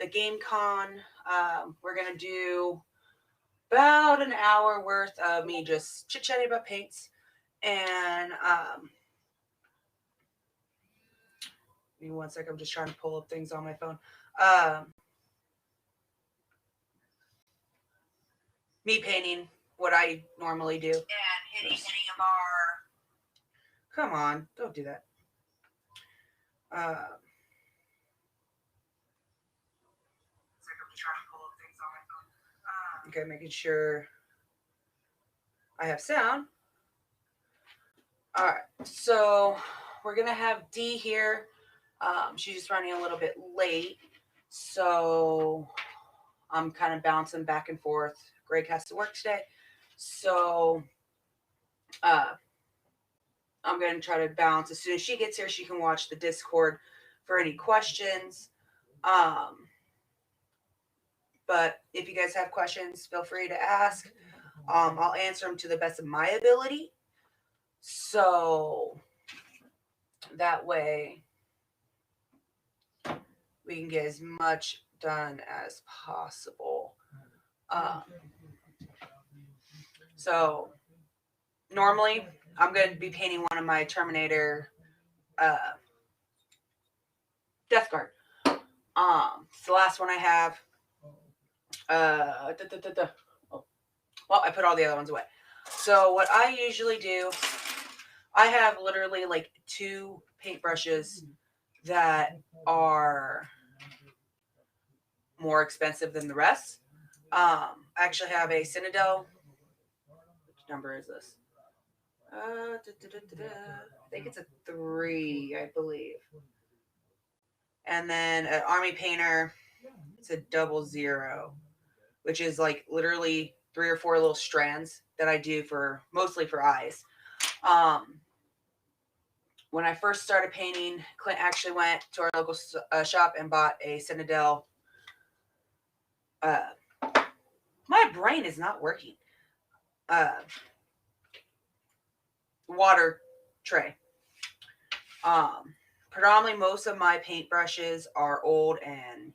the Gameicon. We're going to do about an hour worth of me just chit-chatting about paints. And give me one sec. I'm just trying to pull up things on my phone. Me painting what I normally do. And hitting any of our... Come on, don't do that. Okay, making sure I have sound. All right, so we're going to have D here. She's just running a little bit late, so I'm kind of bouncing back and forth. Greg has to work today, so I'm going to try to bounce. As soon as she gets here, she can watch the Discord for any questions. But if you guys have questions, feel free to ask. I'll answer them to the best of my ability. So that way we can get as much done as possible. So normally I'm going to be painting one of my Terminator Death Guard. It's the last one I have. Oh. Well, I put all the other ones away. So what I usually do, I have literally like 2 paintbrushes that are more expensive than the rest. I actually have a Citadel. Which number is this? I think it's a 3, I believe. And then an Army Painter, it's a 00, which is like literally 3 or 4 little strands that I do for mostly for eyes. When I first started painting, Clint actually went to our local shop and bought a Citadel. My brain is not working. Water tray. Predominantly, most of my paintbrushes are old and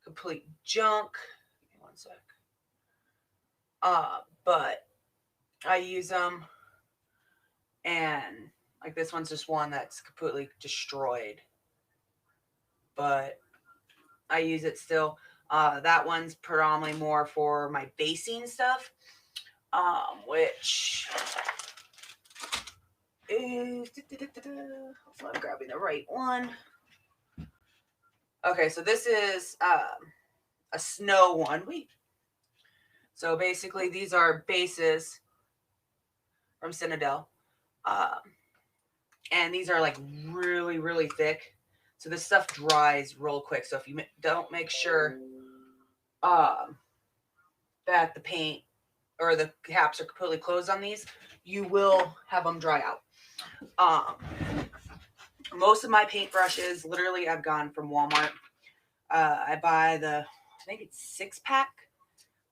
complete junk. Give me one sec. But I use them, and like this one's just one that's completely destroyed, but I use it still. That one's predominantly more for my basing stuff, which is, hopefully I'm grabbing the right one. Okay, so this is a snow one. So basically these are bases from Citadel. And these are like really, really thick. So this stuff dries real quick. So if you don't make sure that the paint or the caps are completely closed on these, you will have them dry out. Most of my paintbrushes, literally, I've gone from Walmart. I buy I think it's 6-pack,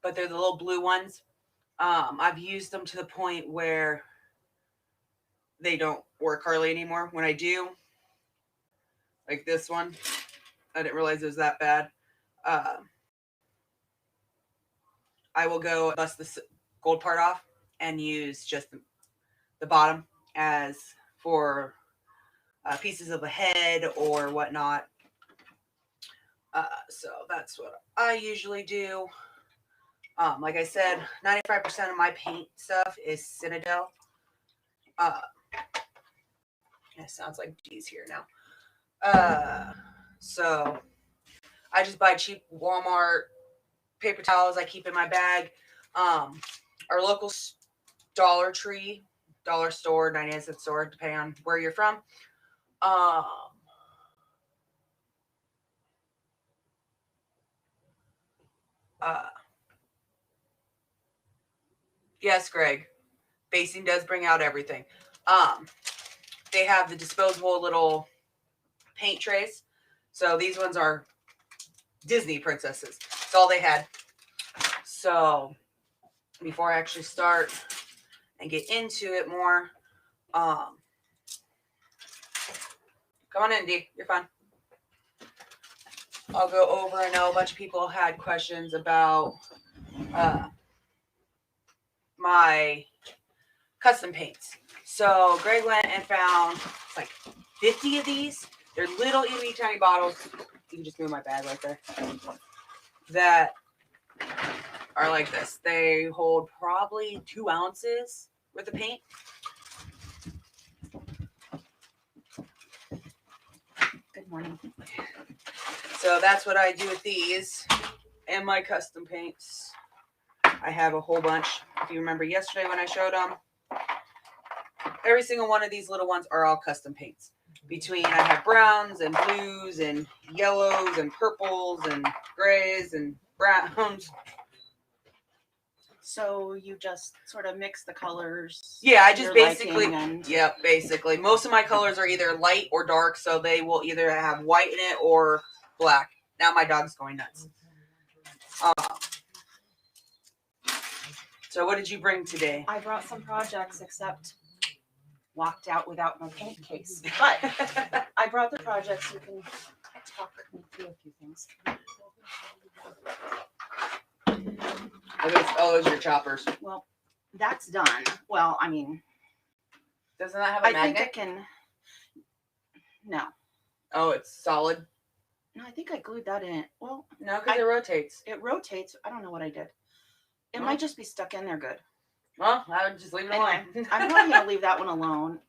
but they're the little blue ones. I've used them to the point where they don't work hardly anymore. When I do, like this one, I didn't realize it was that bad. I will go bust the gold part off and use just the bottom as for pieces of the head or whatnot. So that's what I usually do. Like I said, 95% of my paint stuff is Citadel. It sounds like G's here now. So I just buy cheap Walmart paper towels I keep in my bag. Our local Dollar Tree, dollar store, 99-cent store, depending on where you're from. Yes, Greg. Basing does bring out everything. They have the disposable little paint trays. So these ones are Disney princesses. That's all they had. So before I actually start and get into it more, come on in, D. You're fine. I'll go over. I know a bunch of people had questions about my custom paints. So Greg went and found like 50 of these. They're little itty tiny bottles. You can just move my bag right there. That are like this. They hold probably 2 ounces worth of paint. Good morning. So that's what I do with these and my custom paints. I have a whole bunch. If you remember yesterday when I showed them, every single one of these little ones are all custom paints. Between I have browns and blues and yellows and purples and grays and browns. So you just sort of mix the colors. Yeah, I just basically, and... yep, basically. Most of my colors are either light or dark, so they will either have white in it or black. Now my dog's going nuts. So what did you bring today? I brought some projects, except walked out without my paint case. But I brought the projects. You can talk me through a few things. Oh, those are your choppers. Well, that's done. Well, I mean, doesn't that have a magnet? I think I can. No. Oh, it's solid. No, I think I glued that in. Well, no, because it rotates. It rotates. I don't know what I did. It might just be stuck in there good. Well, I would just leave it alone. I'm probably gonna leave that one alone.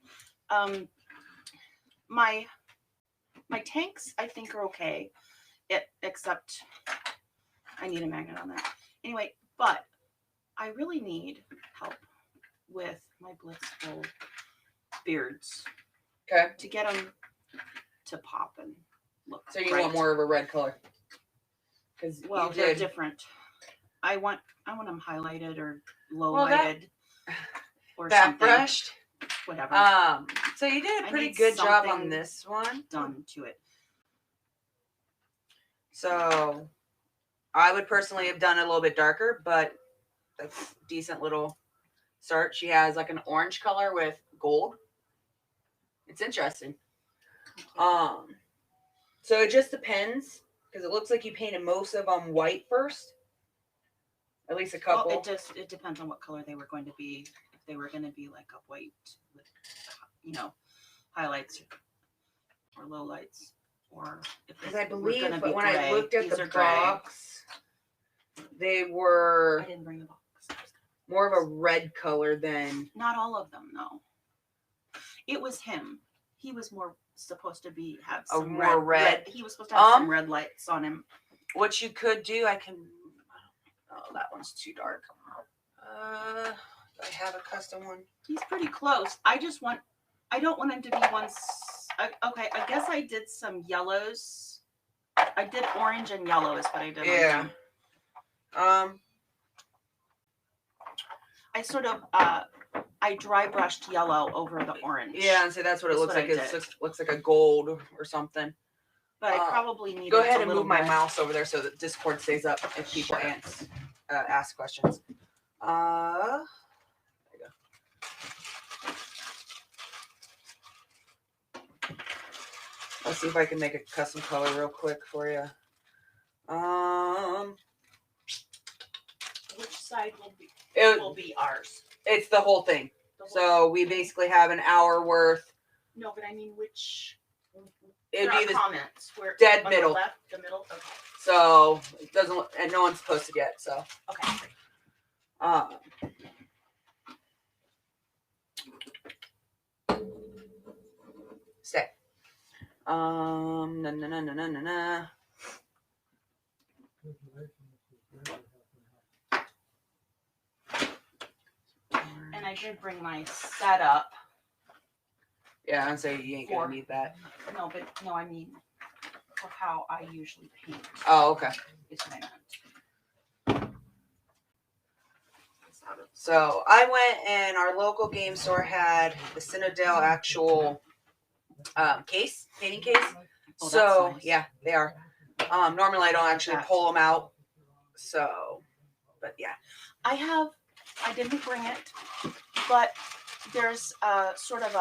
My tanks I think are okay. Except I need a magnet on that. Anyway, but I really need help with my Blitzball beards. Okay. To get them to pop and look. So you want more of a red color? Because they're different. I want them highlighted or low lighted or that something. Brushed. Whatever. So you did a pretty good job on this one. Done to it. So I would personally have done it a little bit darker, but that's a decent little start. She has like an orange color with gold. It's interesting. So it just depends, because it looks like you painted most of them white first. At least a couple. Well, it depends on what color they were going to be. If they were going to be like a white with, highlights or low lights, or if because I believe, but when I looked at the box, they were. I didn't bring the box. More of a red color than. Not all of them, no. It was him. He was more supposed to have some red. He was supposed to have some red lights on him. What you could do, I can. Oh, that one's too dark. Do I have a custom one? He's pretty close. I don't want him to be okay, I guess I did some yellows. I did orange and yellow is what I did. Yeah. I sort of, I dry brushed yellow over the orange. Yeah, and so that's what it looks like. It looks like a gold or something. But I probably need. Go ahead and move my mouse over there so that Discord stays up if people ask questions. There you go. Let's see if I can make a custom color real quick for you. Which side will be ours? It's the whole thing. So we basically have an hour worth. No, but I mean which. It'd be the comments. Where, dead middle. The left, the middle. Okay. So it doesn't, and no one's posted yet. So okay. Stay. Na. And I did bring my setup. Yeah, I'd say you ain't gonna need that. No, I mean for how I usually paint. Oh, okay. Is what I meant. So I went and our local game store had the Citadel actual painting case. Oh, so nice. Yeah, they are. Normally I don't actually pull them out. So, but yeah. I didn't bring it, but there's sort of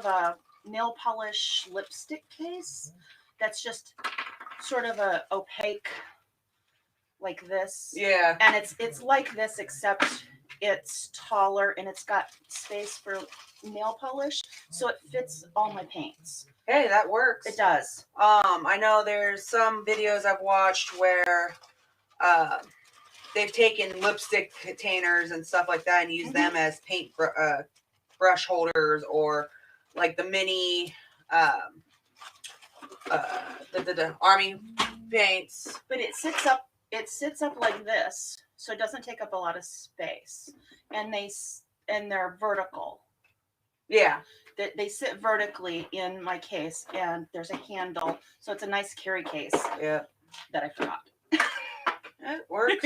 a nail polish lipstick case that's just sort of a opaque like this. Yeah. And it's like this, except it's taller and it's got space for nail polish, so it fits all my paints. Hey, that works. It does. I know there's some videos I've watched where they've taken lipstick containers and stuff like that and used them as paint brush holders, or like the mini the army paints. But it sits up like this, so it doesn't take up a lot of space, and they're vertical. Yeah. They sit vertically in my case, and there's a handle, so it's a nice carry case. Yeah. That I forgot. It works.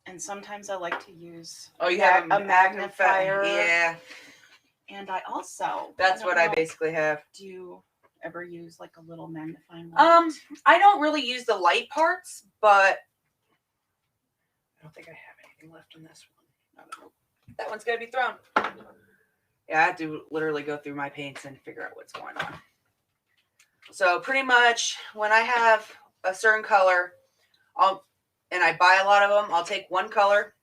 And sometimes I like to use you have a magnifier. Yeah. And I also... That's what I basically have. Do you ever use like a little magnifying light? I don't really use the light parts, but I don't think I have anything left in this one. No. That one's going to be thrown. Yeah, I have to literally go through my paints and figure out what's going on. So pretty much when I have a certain color, and I buy a lot of them, I'll take one color.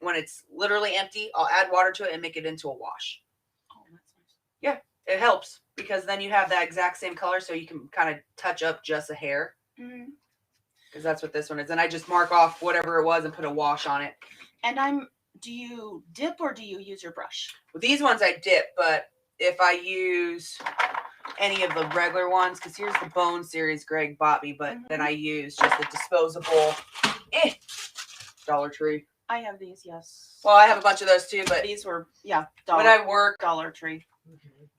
When it's literally empty, I'll add water to it and make it into a wash. Oh, that's nice. Yeah, it helps because then you have that exact same color, so you can kind of touch up just a hair. Because that's what this one is. And I just mark off whatever it was and put a wash on it. And do you dip or do you use your brush? Well, these ones I dip, but if I use any of the regular ones, because here's the Bone series Greg bought me, but then I use just the disposable Dollar Tree. I have these, yes. Well, I have a bunch of those too, but these were, yeah, when I work, Dollar Tree.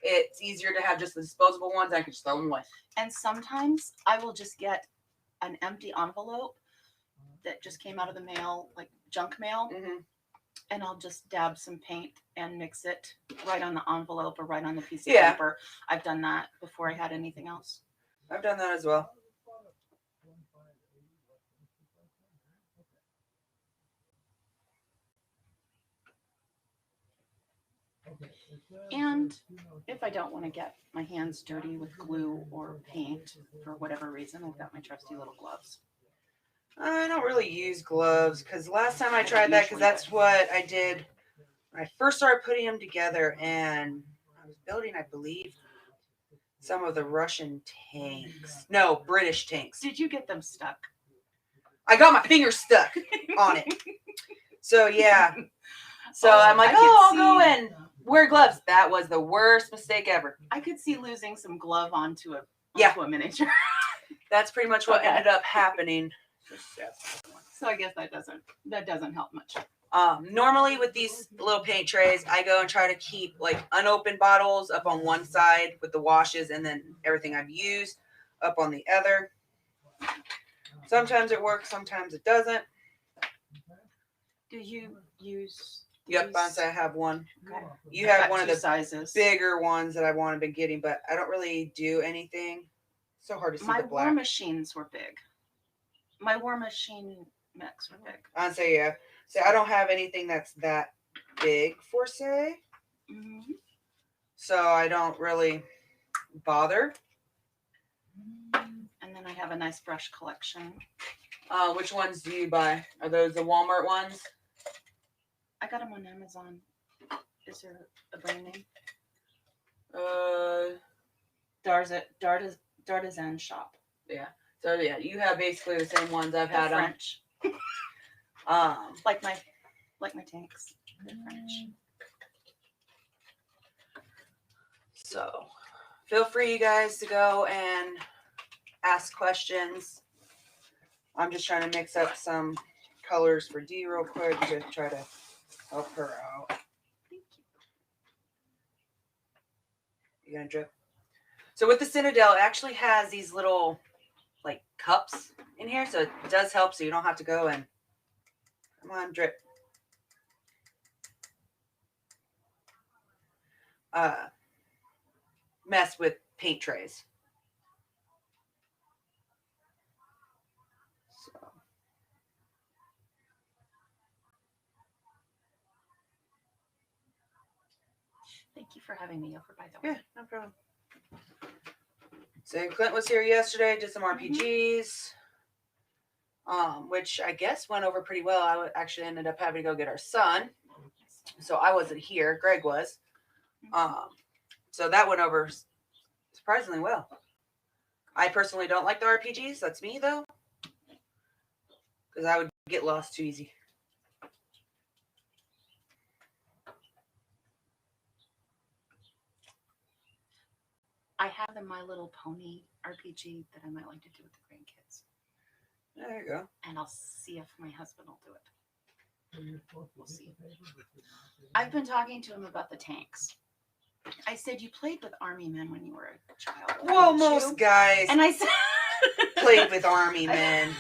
It's easier to have just the disposable ones. I can just throw them away. And sometimes I will just get an empty envelope that just came out of the mail, like junk mail, and I'll just dab some paint and mix it right on the envelope or right on the piece of paper. I've done that before I had anything else. I've done that as well. And if I don't want to get my hands dirty with glue or paint for whatever reason, I've got my trusty little gloves. I don't really use gloves because last time I tried that, because that's what I did when I first started putting them together, and I was building, I believe, some of the Russian tanks. No, British tanks. Did you get them stuck? I got my finger stuck on it. So, yeah. So I'm like, I'll go and wear gloves. That was the worst mistake ever. I could see losing some glove onto a miniature. That's pretty much what ended up happening. So I guess that doesn't help much. Normally with these little paint trays, I go and try to keep like unopened bottles up on one side with the washes, and then everything I've used up on the other. Sometimes it works, sometimes it doesn't. Do you use? Yep, I have one. Okay. You have one of the sizes. bigger ones that I want to be getting, but I don't really do anything. It's so hard to see the black. My War Machines were big. My War Machine mix were big. I'd say, yeah. So I don't have anything that's that big for say. So I don't really bother. And then I have a nice brush collection. Which ones do you buy? Are those the Walmart ones? I got them on Amazon. Is there a brand name? D'Artisan Shop. Yeah. So yeah, you have basically the same ones I've had. French. Like my tanks. They're French. So feel free, you guys, to go and ask questions. I'm just trying to mix up some colors for Dee real quick to try to help her out. Thank you. You gonna drip? So with the Citadel, it actually has these little like cups in here, so it does help, so you don't have to go and come on, drip. Mess with paint trays. Thank you for having me over, by the way. Yeah, no problem. So Clint was here yesterday, did some RPGs, which I guess went over pretty well. I actually ended up having to go get our son, so I wasn't here. Greg was. So that went over surprisingly well. I personally don't like the RPGs. That's me, though, because I would get lost too easy. I have the My Little Pony RPG that I might like to do with the grandkids. There you go. And I'll see if my husband will do it. We'll see. I've been talking to him about the tanks. I said, you played with army men when you were a child. Well, most guys and I said, played with army men.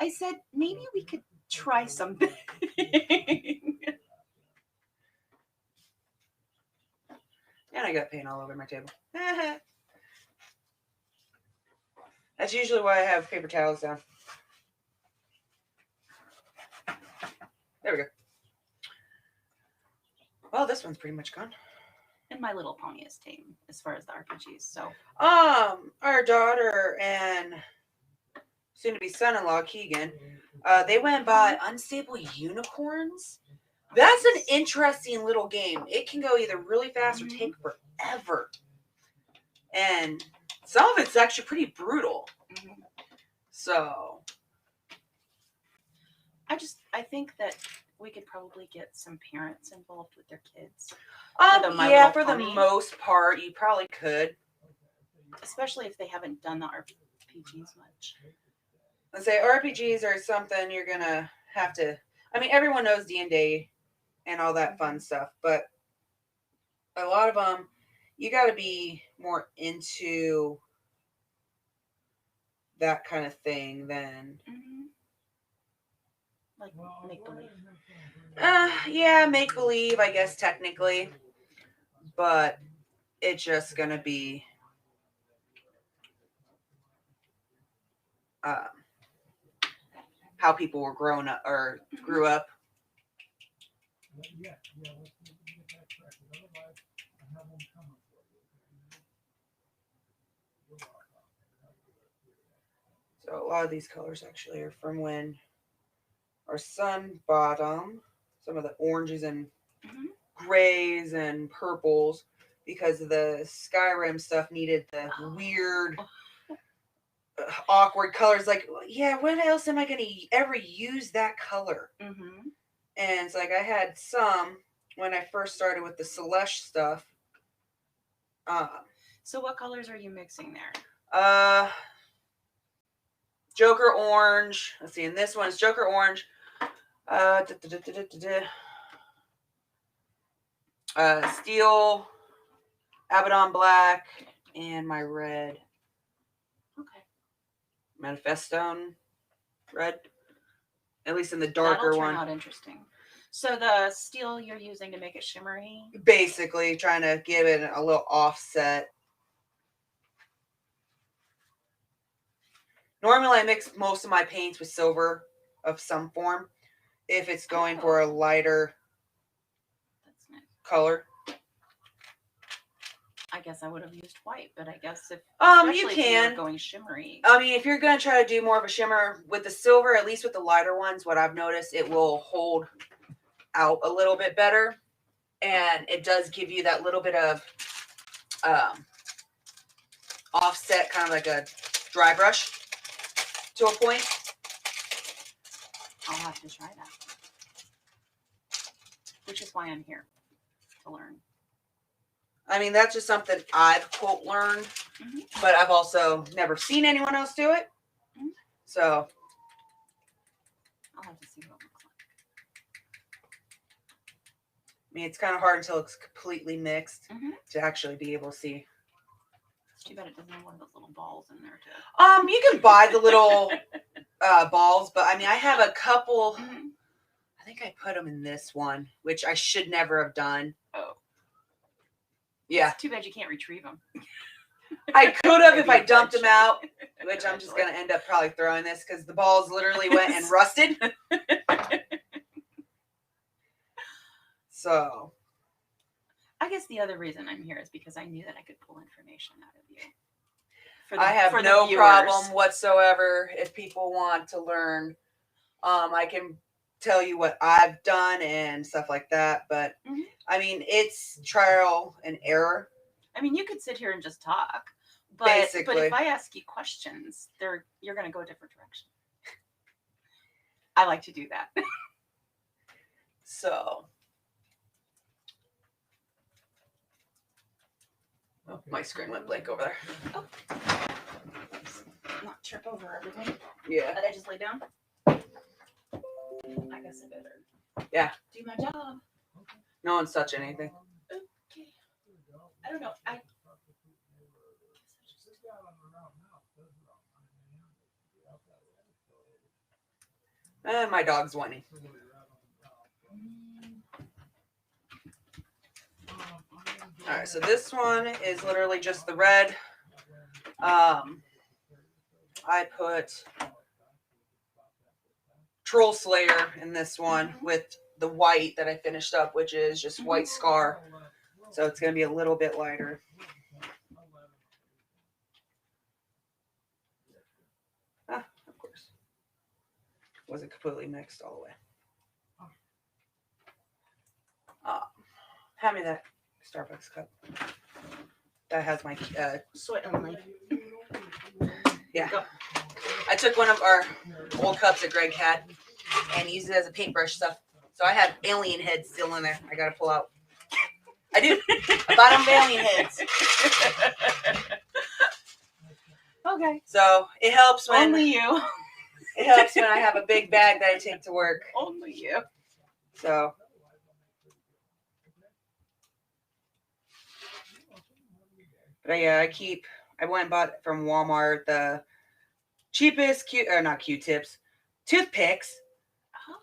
I said, maybe we could try something. And I got paint all over my table. That's usually why I have paper towels down. There we go. Well, this one's pretty much gone. And My Little Pony is tame as far as the RPGs. So, our daughter and soon-to-be son-in-law Keegan, they went and bought Unstable Unicorns. That's an interesting little game. It can go either really fast or take forever. And some of it's actually pretty brutal. So I think that we could probably get some parents involved with their kids. For the most part, you probably could. Especially if they haven't done the RPGs much. Let's say RPGs are something you're going to have to... I mean, everyone knows D&D and all that fun stuff, but a lot of them, you got to be more into that kind of thing than... Like make-believe. Yeah, make-believe, I guess, technically. But it's just going to be... how people were grown up or grew up. So a lot of these colors actually are from when our son bought them. Some of the oranges and grays and purples, because the Skyrim stuff needed the weird, awkward colors. Like, yeah, when else am I going to ever use that color? And it's like I had some when I first started with the Celeste stuff. So what colors are you mixing there? Joker orange. Let's see. And this one's Joker orange. Steel, Abaddon black, and my red. Okay. Manifestone red. At least in the darker That'll one. turn out interesting. So the steel you're using to make it shimmery? Basically, trying to give it a little offset. Normally, I mix most of my paints with silver of some form, if it's going for a lighter color. I guess I would have used white, but I guess if you can. If you were going shimmery. I mean, if you're going to try to do more of a shimmer with the silver, at least with the lighter ones, what I've noticed, it will hold out a little bit better, and it does give you that little bit of offset, kind of like a dry brush to a point. I'll have to try that. Which is why I'm here, to learn. I mean, that's just something I've, quote, learned, but I've also never seen anyone else do it. So I'll have to see what it looks like. I mean, it's kind of hard until it's completely mixed to actually be able to see. It's too bad it doesn't have one of those little balls in there, too. You can buy the little balls, but I mean, I have a couple. I think I put them in this one, which I should never have done. Oh. Yeah. It's too bad you can't retrieve them. I could have if I dumped them out, which I'm just going to end up probably throwing this because the balls literally went and rusted. So. I guess the other reason I'm here is because I knew that I could pull information out of you. I have no problem whatsoever if people want to learn. I can tell you what I've done and stuff like that, but I mean, it's trial and error. I mean, you could sit here and just talk, but Basically. if I ask you questions, you're going to go a different direction. I like to do that. So, oh, my screen went blank over there. Oh. Not trip over everything. Yeah. Did I just lay down? I guess I better. Yeah. Do my job. No one's touching anything. Okay. I don't know. My dog's whining. Alright, so this one is literally just the red. I put Troll Slayer in this one with the white that I finished up, which is just white Scar. So it's going to be a little bit lighter. Ah, of course. Wasn't completely mixed all the way. Hand me that Starbucks cup. That has my Sweat only. Yeah. I took one of our old cups that Greg had and used it as a paintbrush stuff. So I have alien heads still in there. I gotta pull out. I do. I bought them alien heads. Okay. So it helps when Only you. It helps when I have a big bag that I take to work. Only you. So. But yeah, I went and bought from Walmart the cheapest not Q-tips, toothpicks.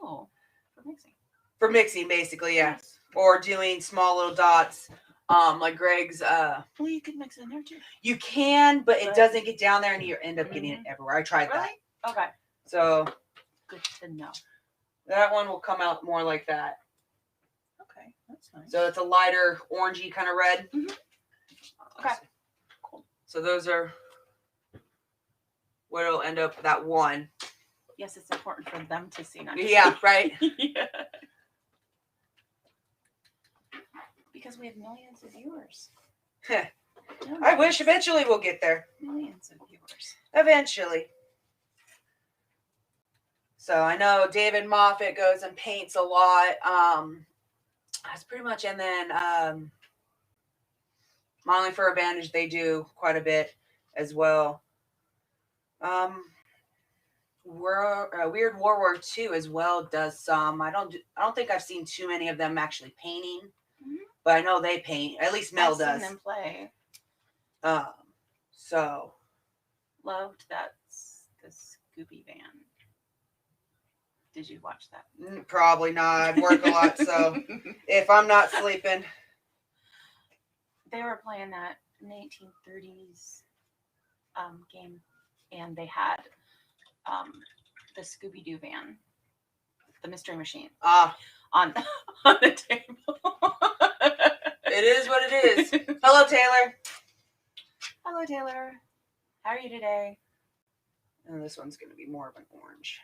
Oh, for mixing. For mixing, basically, yeah. Yes. Or doing small little dots, like Greg's. Well, you could mix it in there too. You can, but it doesn't get down there, and you end up getting it everywhere. I tried that. Okay. So. Good to know. That one will come out more like that. Okay, that's nice. So it's a lighter orangey kind of red. Okay. Cool. So those are what it'll end up, that one. Yes, it's important for them to see, not Yeah, right? Yeah. Because we have millions of viewers. I wish eventually we'll get there. Millions of viewers. Eventually. So I know David Moffat goes and paints a lot. That's pretty much, and then Modeling for Advantage, they do quite a bit as well. Weird War War II as well does some. I don't think I've seen too many of them actually painting, but I know they paint. At least Mel does. I've seen them play. So Loved that the Scooby Van. Did you watch that? Probably not. I work a lot, so if I'm not sleeping. They were playing that 1930s game, and they had the Scooby-Doo van, the Mystery Machine, on the table. It is what it is. Hello, Taylor. Hello, Taylor. How are you today? And this one's going to be more of an orange.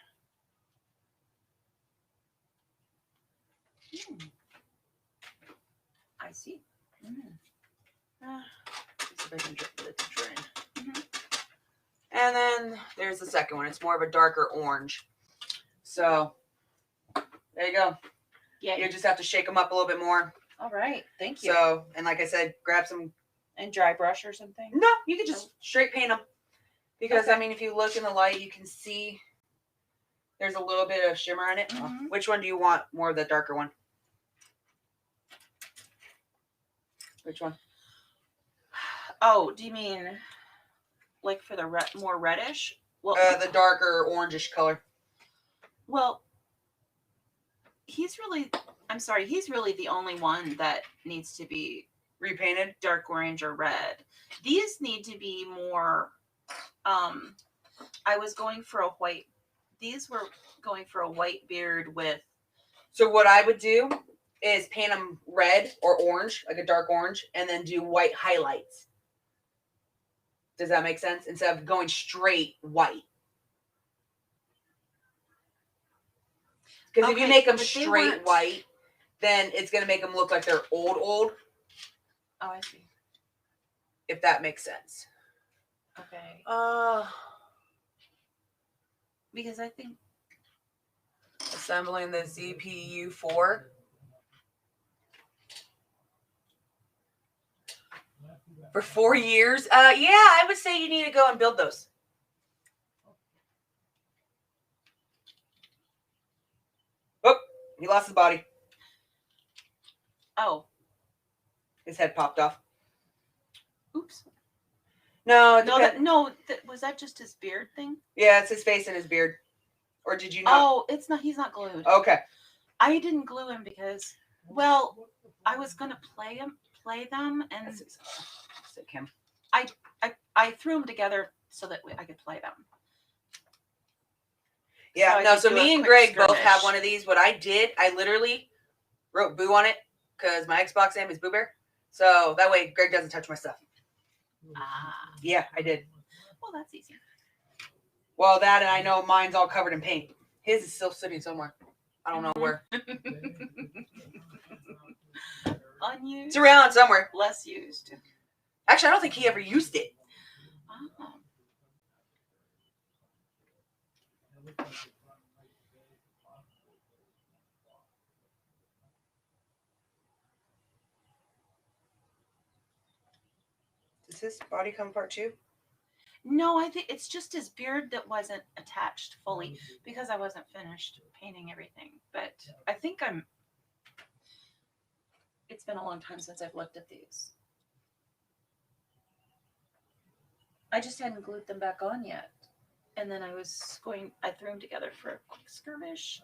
I see. See if I can get it to drain. And then there's the second one. It's more of a darker orange. So there you go. Yeah. You just have to shake them up a little bit more. All right. Thank you. So, and like I said, grab some. And dry brush or something? No, you can just straight paint them. Because, okay. I mean, if you look in the light, you can see there's a little bit of shimmer in it. Which one do you want? More of the darker one? Which one? Oh, do you mean like for the more reddish? Well, the darker orangish color. Well, he's really the only one that needs to be repainted, dark orange or red. These need to be more, I was going for a white, these were going for a white beard with. So what I would do is paint them red or orange, like a dark orange, and then do white highlights. Does that make sense? Instead of going straight white. Because if you make them straight white, then it's going to make them look like they're old. Oh, I see. If that makes sense. Okay. Because I think assembling the ZPU4. For 4 years? Yeah, I would say you need to go and build those. Oh, he lost his body. Oh. His head popped off. Oops. No, was that just his beard thing? Yeah, it's his face and his beard. Or did you not? Oh, it's not. He's not glued. Okay. I didn't glue him because, well, I was gonna play them, and Sick him. I threw them together so that I could play them. Yeah, so me and Greg both have one of these. What I did, I literally wrote Boo on it because my Xbox name is Boo Bear. So that way Greg doesn't touch my stuff. Ah. Yeah, I did. Well, that's easy. Well, that and I know mine's all covered in paint. His is still sitting somewhere. I don't know where. Unused. It's around somewhere. Less used. Actually, I don't think he ever used it. Oh. Does his body come apart too? No, I think it's just his beard that wasn't attached fully because I wasn't finished painting everything. But I think it's been a long time since I've looked at these. I just hadn't glued them back on yet. And then I threw them together for a quick skirmish.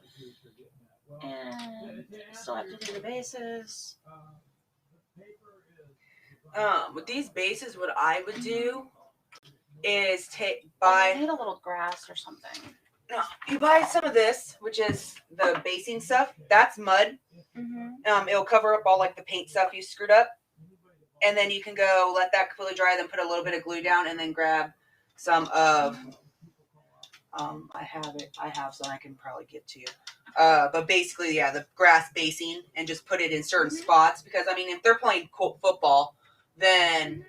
And still have to do the bases. With these bases, what I would do is I need a little grass or something. No, you buy some of this, which is the basing stuff. That's mud. Mm-hmm. It'll cover up all like the paint stuff you screwed up. And then you can go let that completely dry, then put a little bit of glue down, and then grab some of, I have some I can probably get to you. But basically, yeah, the grass basing, and just put it in certain spots. Because, I mean, if they're playing football, then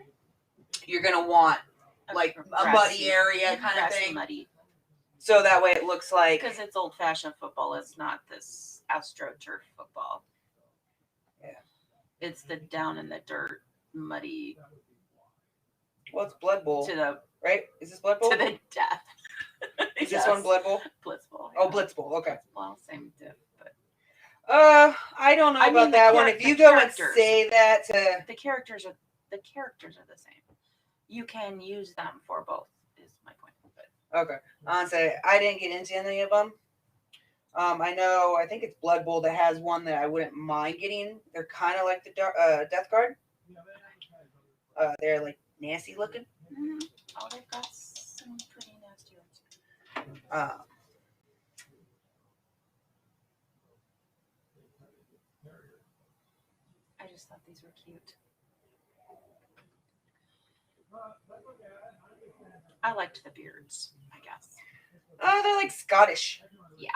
you're going to want, like, a muddy area kind of thing. Muddy. So that way it looks like... Because it's old-fashioned football. It's not this AstroTurf football. Yeah. It's the down in the dirt, muddy... Well, it's Blood Bowl. Right? Is this Blood Bowl? To the death. Is this one Blood Bowl? Blitz Bowl. Yeah. Oh, Blitz Bowl. Okay. Well, same diff, but... I don't know about that one. If you go and say that to... The characters are the same. You can use them for both, is my point. But... Okay. Honestly, I didn't get into any of them. I think it's Blood Bowl that has one that I wouldn't mind getting. They're kind of like the Death Guard. They're like nasty looking. Mm-hmm. Oh, they've got some pretty nasty ones. I just thought these were cute. I liked the beards, I guess. They're like Scottish. Yeah.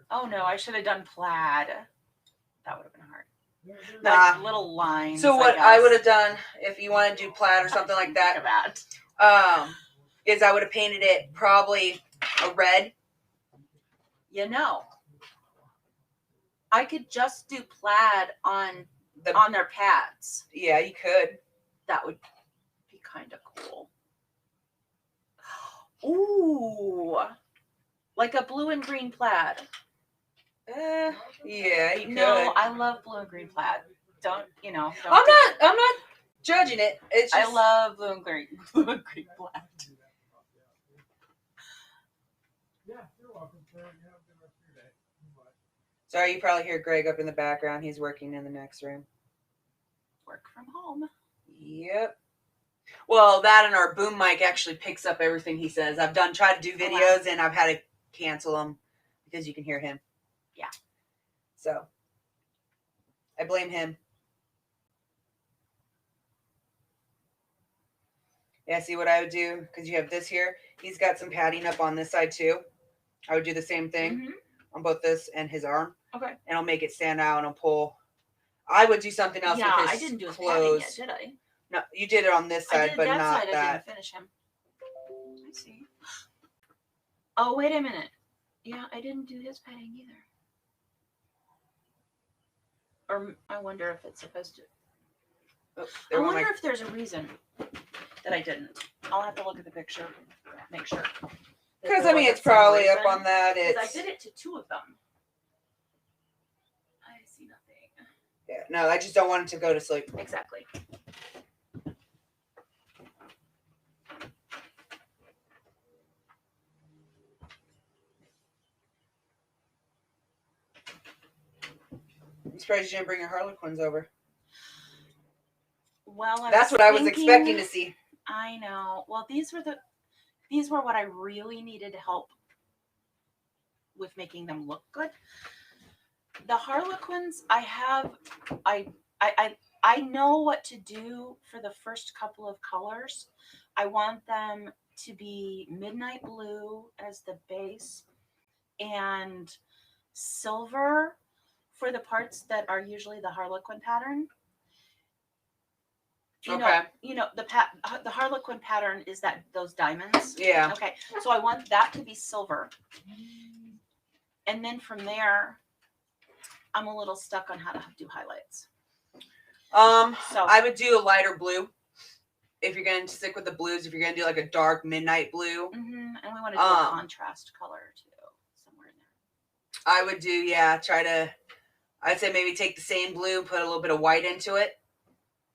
Oh no, I should have done plaid. That would have been hard. Like little lines. So what I would have done if you want to do plaid or something like that, is I would have painted it probably a red. You know, I could just do plaid on their pads. Yeah, you could. That would be kind of cool. Ooh, like a blue and green plaid. Yeah, you could. No, I love blue and green plaid. I'm not judging it. It's just, I love blue and green plaid. Sorry, you probably hear Greg up in the background. He's working in the next room. Work from home. Yep. Well, that and our boom mic actually picks up everything he says. I've tried to do videos and I've had to cancel them because you can hear him. Yeah. So I blame him. Yeah, see what I would do? Because you have this here. He's got some padding up on this side too. I would do the same thing on both this and his arm. Okay. And I'll make it stand out and I'll pull. I would do something else with his I didn't do his clothes. Yet, did I? No, you did it on this side, but not side. that. I didn't finish him. I see. Oh, wait a minute. Yeah, I didn't do his padding either. Or I wonder if it's supposed to. Oh, I wonder if there's a reason that I didn't. I'll have to look at the picture, make sure. Because I mean, it's probably up on that. Because I did it to two of them. I see nothing. Yeah, no, I just don't want it to go to sleep. Exactly. I'm surprised you didn't bring your Harlequins over. Well, that's what I was expecting to see. I know. Well, these were what I really needed help with making them look good. The Harlequins, I know what to do for the first couple of colors. I want them to be midnight blue as the base and silver for the parts that are usually the Harlequin pattern. You know the Harlequin pattern is those diamonds. Yeah. Okay. So I want that to be silver. And then from there, I'm a little stuck on how to do highlights. So I would do a lighter blue. If you're going to stick with the blues, if you're going to do like a dark midnight blue. And we want to do a contrast color too, somewhere in there. I would do, I'd say maybe take the same blue, put a little bit of white into it,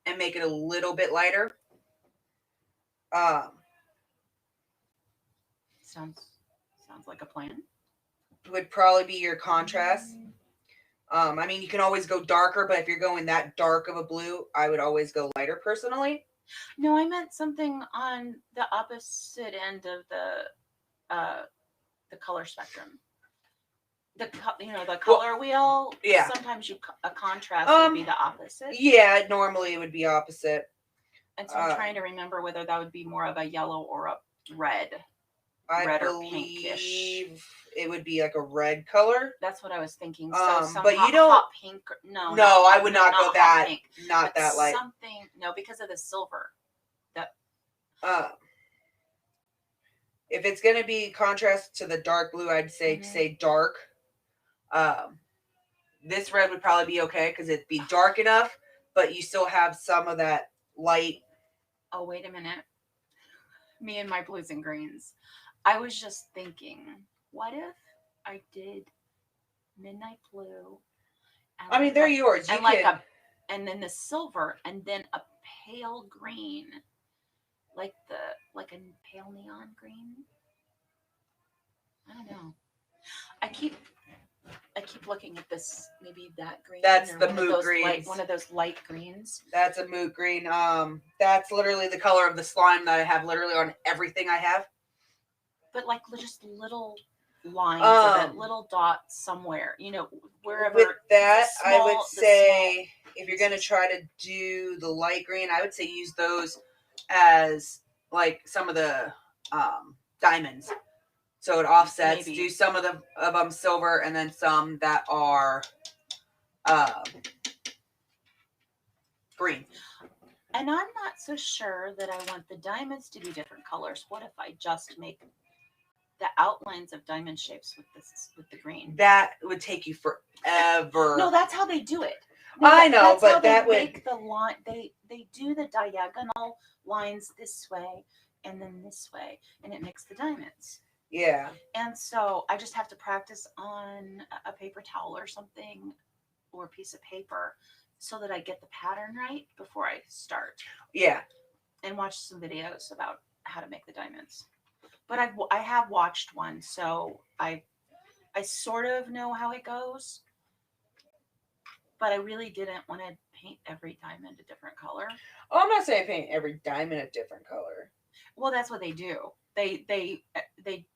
and make it a little bit lighter. Sounds like a plan. Would probably be your contrast. I mean, you can always go darker, but if you're going that dark of a blue, I would always go lighter personally. No, I meant something on the opposite end of the color spectrum. The color wheel. Yeah. Sometimes a contrast would be the opposite. Yeah, normally it would be opposite. And so I'm trying to remember whether that would be more of a yellow or a red. I believe it would be like a red color. That's what I was thinking. So but you don't hot pink. No, I would not go that. Pink, not that light. Something because of the silver. If it's gonna be contrast to the dark blue, I'd say dark. This red would probably be okay because it'd be dark enough, but you still have some of that light. Oh, wait a minute. Me and my blues and greens. I was just thinking, what if I did midnight blue? I mean, they're yours. You can. And then the silver, and then a pale green, like a pale neon green. I don't know. I keep looking at this. Maybe that green. That's the moot green. One of those light greens. That's a moot green. That's literally the color of the slime that I have literally on everything I have. But like just little lines of it, little dots somewhere, wherever. With that, I would say if you're going to try to do the light green, I would say use those as like some of the diamonds. So it offsets. Maybe. Do some of them silver and then some that are green. And I'm not so sure that I want the diamonds to be different colors. What if I just make the outlines of diamond shapes with the green? That would take you forever. No, that's how they do it. No, I know, but that would make the line. They do the diagonal lines this way and then this way, and it makes the diamonds. Yeah. And so I just have to practice on a paper towel or something, or a piece of paper, so that I get the pattern right before I start. Yeah. And watch some videos about how to make the diamonds. But I have watched one, so I sort of know how it goes. But I really didn't want to paint every diamond a different color. Oh, I'm not saying paint every diamond a different color. Well, that's what they do. They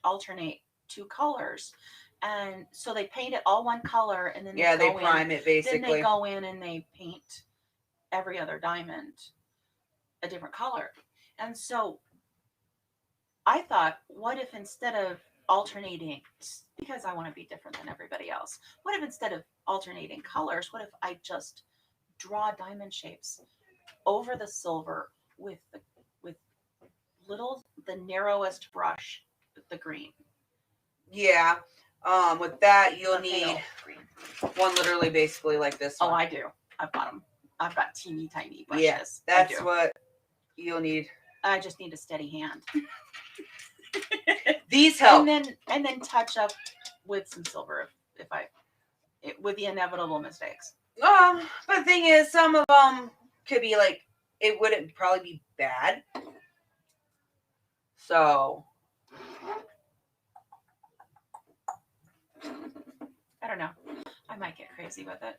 alternate 2 colors, and so they paint it all one color, and then they prime it basically. Then they go in and they paint every other diamond a different color. And so I thought, what if instead of alternating, because I want to be different than everybody else, what if instead of alternating colors, what if I just draw diamond shapes over the silver with the narrowest brush with the green? Yeah. With that, you'll The need pale green. one literally basically like this one. Oh, I do. I've got them. I've got teeny tiny brushes. Yeah, that's what you'll need. I just need a steady hand. These help. And then touch up with some silver with the inevitable mistakes. But the thing is, some of them could be like, it wouldn't probably be bad. So I don't know. I might get crazy with it.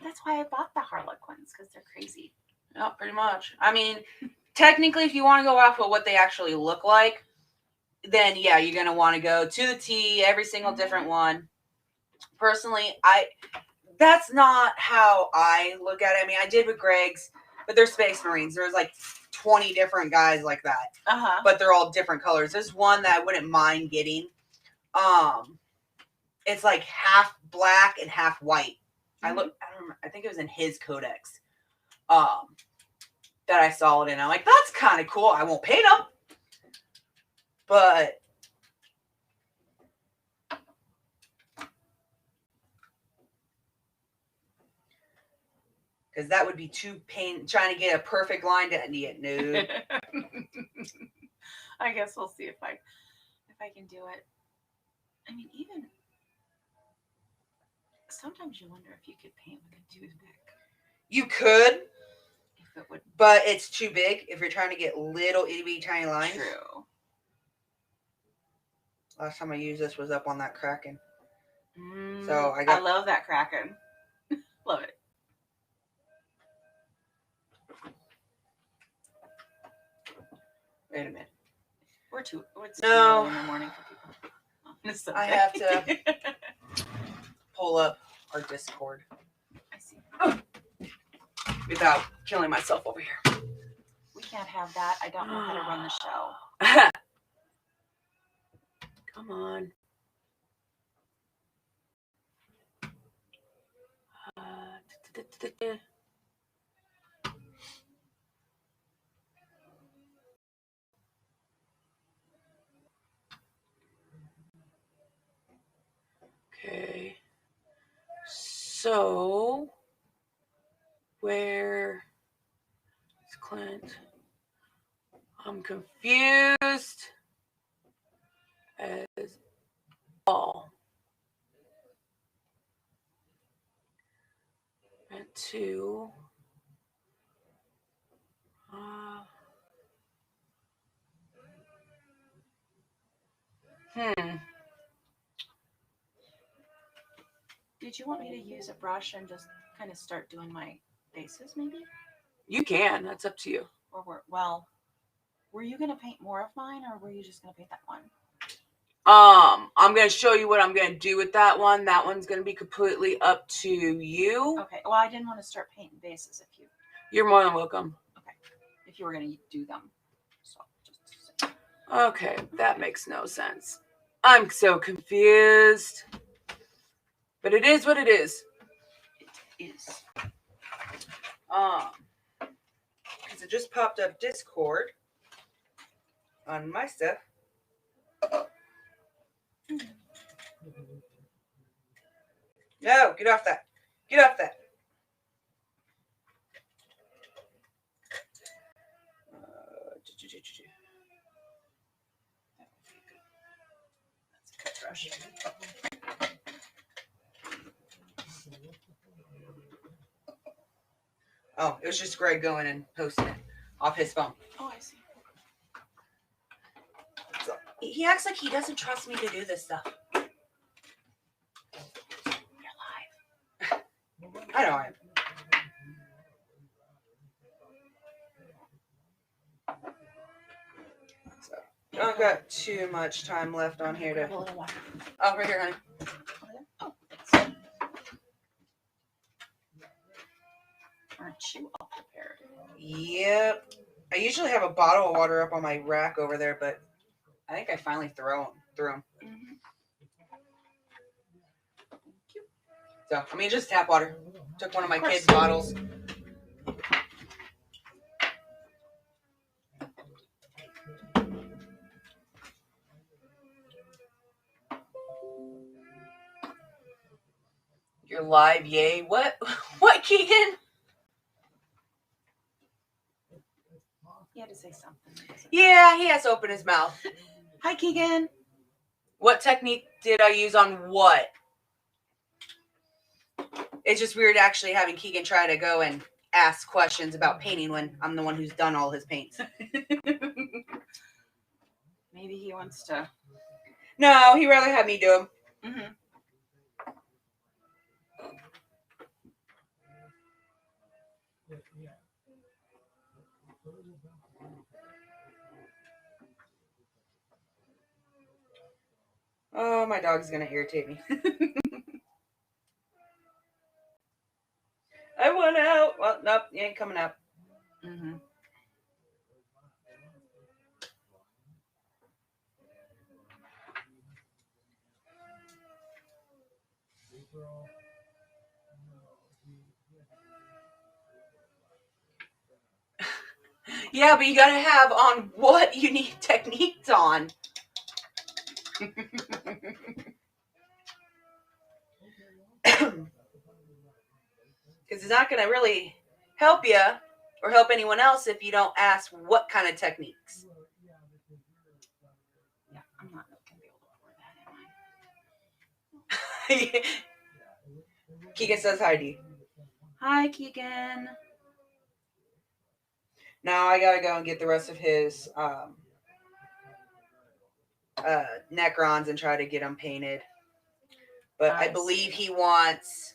That's why I bought the Harlequins, because they're crazy. Yeah, pretty much. I mean, technically, if you want to go off of what they actually look like, then yeah, you're going to want to go to the T, every single different one. Personally, that's not how I look at it. I mean, I did with Greg's, but they're Space Marines. There's like 20 different guys like that. But they're all different colors. There's one that I wouldn't mind getting. It's like half black and half white. I don't remember, I think it was in his codex. That I saw it in. I'm like, that's kind of cool. I won't paint them. But because that would be too trying to get a perfect line to end it. No. I guess we'll see if I can do it. I mean, even sometimes you wonder if you could paint with a toothpick. You could. If it would, but it's too big if you're trying to get little itty tiny lines. True. Last time I used this was up on that Kraken. So I love that Kraken. Love it. Wait a minute. It's too early in the morning for people. I have to pull up our Discord. I see. Without killing myself over here. We can't have that. I don't know how to run the show. Come on. Okay. So, where is Clint? I'm confused as all. Went to Did you want me to use a brush and just kind of start doing my bases, maybe? You can. That's up to you. Or were you going to paint more of mine, or were you just going to paint that one? I'm going to show you what I'm going to do with that one. That one's going to be completely up to you. Okay. Well, I didn't want to start painting bases if you... You're more than welcome. Okay. If you were going to do them. So, okay. That makes no sense. I'm so confused. But it is what it is. It is. Because it just popped up Discord on my stuff. No, get off that. Get off that. That's a good brush. Oh, it was just Greg going and posting it off his phone. Oh, I see. So, he acts like he doesn't trust me to do this stuff. You're live. I know I am. So, don't got too much time left on here Grab to. a little water. Oh, right here, honey. Oh, thanks. Aren't you all prepared? Yep. I usually have a bottle of water up on my rack over there, but I think I finally threw them. Mm-hmm. So, I mean, just tap water. Took one of my Of course. kids' bottles. You're live, yay. What? What, Keegan? He had to say something. Yeah, he has to open his mouth. Hi, Keegan. What technique did I use on what? It's just weird actually having Keegan try to go and ask questions about painting when I'm the one who's done all his paints. Maybe he wants to. No, he'd rather have me do them. Mm-hmm. Oh, my dog's gonna irritate me. I want out. Well, nope, you ain't coming out. Mm-hmm. Yeah, but you gotta have on what you need techniques on. Because it's not gonna really help you or help anyone else if you don't ask what kind of techniques. Yeah, I'm not going to be able to pour that, am I? Keegan says hi, D. Hi, Keegan. Now I gotta go and get the rest of his Necrons and try to get them painted. But I believe he wants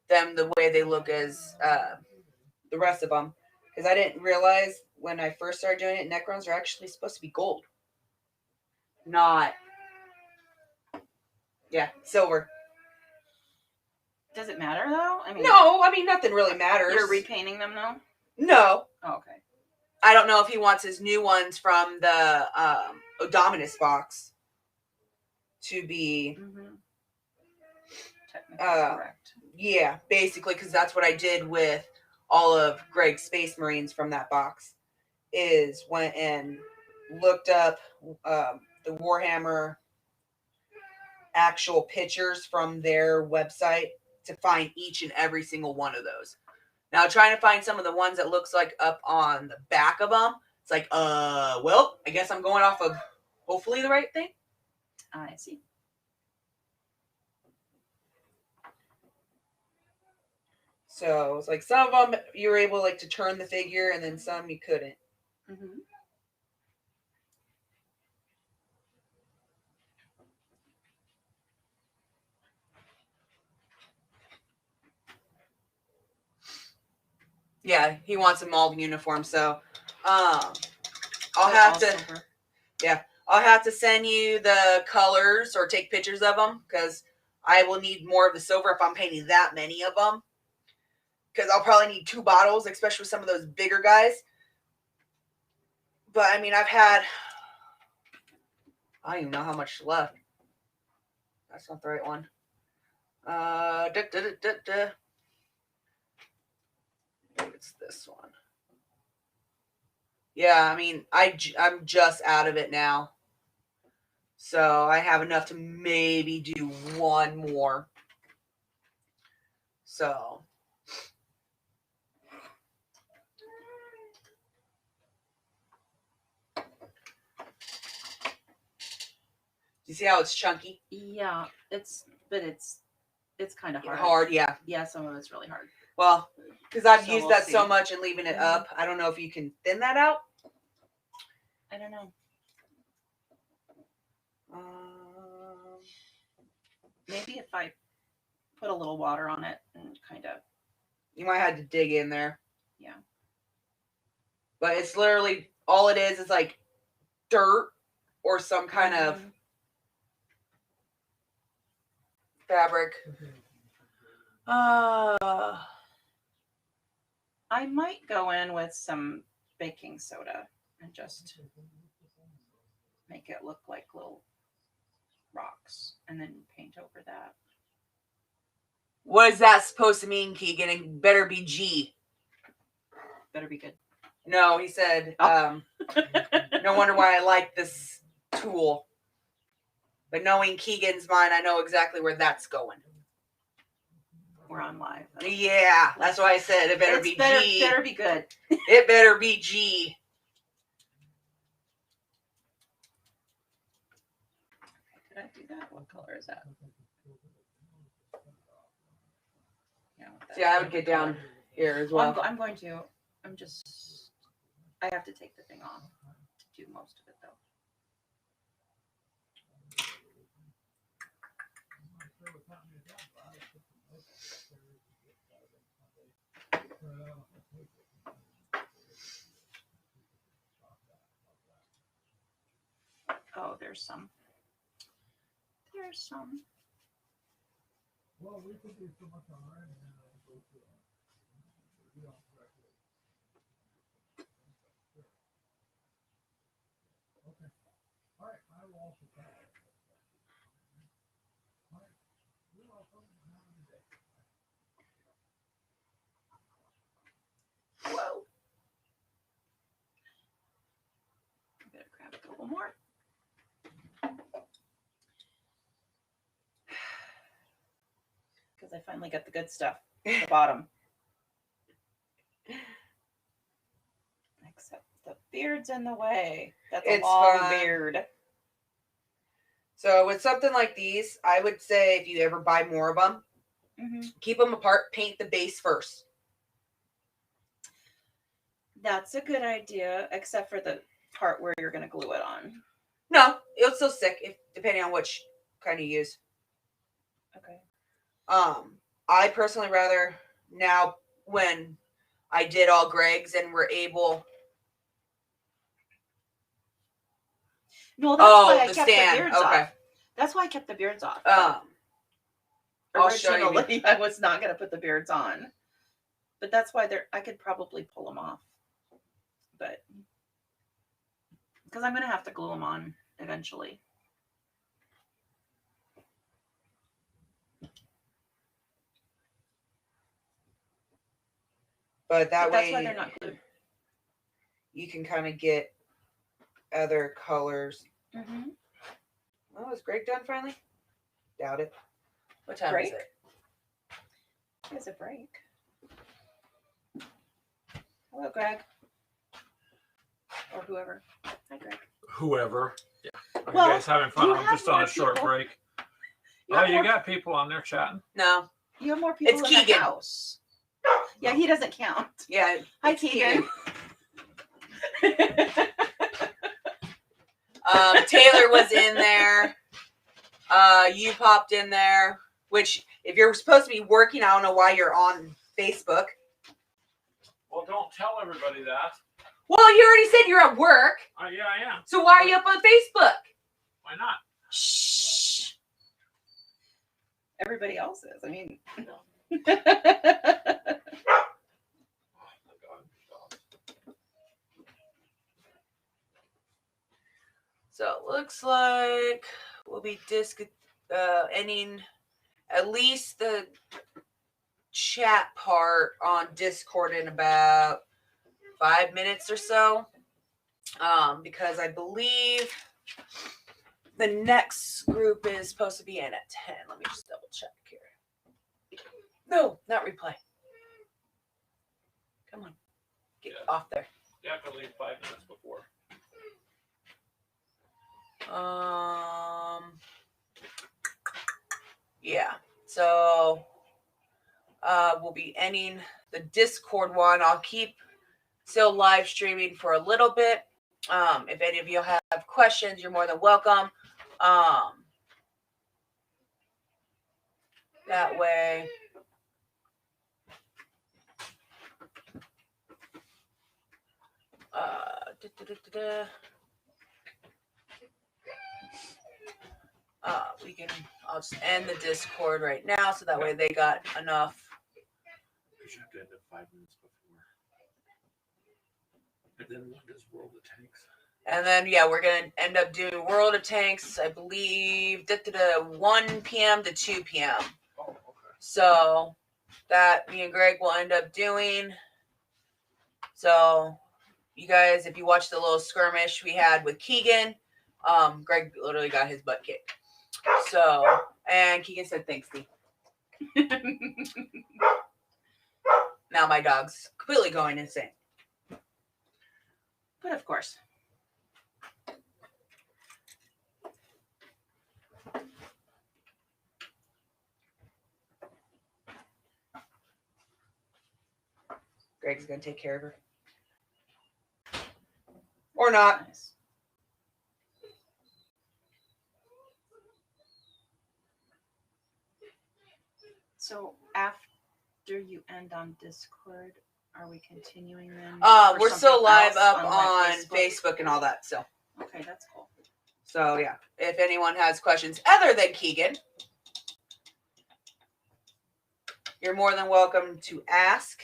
them the way they look as the rest of them. Because I didn't realize when I first started doing it, Necrons are actually supposed to be gold. Not. Yeah, silver. Does it matter, though? I mean, No, I mean, nothing really matters. You're repainting them, though? No. Oh, okay. I don't know if he wants his new ones from the Odominus box to be Technically correct. Yeah, basically, because that's what I did with all of Greg's Space Marines from that box. Is went and looked up the Warhammer actual pictures from their website to find each and every single one of those. Now, trying to find some of the ones that looks like up on the back of them, it's like, well, I guess I'm going off of hopefully the right thing. I see. So it's like some of them you were able like to turn the figure, and then some you couldn't. Mm-hmm. Yeah, he wants them all uniform. So, I'll have to. Silver. Yeah, I'll have to send you the colors or take pictures of them because I will need more of the silver if I'm painting that many of them. Because I'll probably need 2 bottles, especially with some of those bigger guys. But I mean, I don't even know how much left. That's not the right one. It's this one. Yeah, I mean, I'm just out of it now. So I have enough to maybe do one more. So. You see how it's chunky? Yeah, it's kind of hard. Hard, yeah. Yeah, some of it's really hard. Well, because I've So used we'll that see. so much and leaving it up. I don't know if you can thin that out. I don't know. Maybe if I put a little water on it and kind of. You might have to dig in there. Yeah. But it's literally, all it is like dirt or some kind of fabric. I might go in with some baking soda and just make it look like little rocks and then paint over that. What is that supposed to mean, Keegan? It better be G. Better be good. No, he said, no wonder why I like this tool. But knowing Keegan's mind, I know exactly where that's going. We're on live. Yeah, that's why I said it better be G. Better be good. It better be G. Did I do that? What color is that? Yeah, I would get down here as well. I'm going to. I have to take the thing off to do most of it though. Oh, there's some. Well, we can do so much on our end and then go to Okay. All right. I will also try it. All right. You're welcome. Have a good day. Whoa. I better grab a couple more. Because I finally got the good stuff at the bottom. Except the beard's in the way. That's a long beard. So with something like these, I would say if you ever buy more of them, keep them apart, paint the base first. That's a good idea, except for the part where you're going to glue it on. No, it'll still stick, depending on which kind you use. Okay. I personally rather now when I did all Greg's and were able. No, that's why I kept the beards off. That's why I kept the beards off. Originally, I was not going to put the beards on, but that's why I could probably pull them off, but because I'm going to have to glue them on eventually. But that's why they're not glued. You can kind of get other colors. Oh, is Greg done finally? Doubt it. What time is it? There's a break. Hello, Greg. Or whoever. Hi, Greg. Whoever. Yeah. Are you guys having fun? I'm just on a short break. You got people on there chatting? No. You have more people in the house. Yeah, he doesn't count. Yeah. Hi, Keegan. Taylor was in there. You popped in there. Which, if you're supposed to be working, I don't know why you're on Facebook. Well, don't tell everybody that. Well, you already said you're at work. Yeah, I am. So why are you up on Facebook? Why not? Shh. Everybody else is. I mean. So it looks like we'll be ending at least the chat part on Discord in about 5 minutes or so. Because I believe the next group is supposed to be in at 10. Let me just double check here. No, not replay. Come on. Get off there. You have to leave 5 minutes before. Yeah. So we'll be ending the Discord one. I'll keep still live streaming for a little bit. If any of you have questions, you're more than welcome. That way. We can. I'll just end the Discord right now, so that way they got enough. You should have to end up 5 minutes before. And then what does World of Tanks? And then yeah, we're gonna end up doing World of Tanks. I believe 1 p.m. to 2 p.m. Oh, okay. So that me and Greg will end up doing. So you guys, if you watch the little skirmish we had with Keegan, Greg literally got his butt kicked. So, and Keegan said, thanks, Steve. Now my dog's completely going insane. But of course. Greg's going to take care of her. Or not. Nice. So after you end on Discord, are we continuing then? for We're still something live else up like on Facebook and all that, so. Okay, that's cool. So yeah, if anyone has questions other than Keegan, you're more than welcome to ask.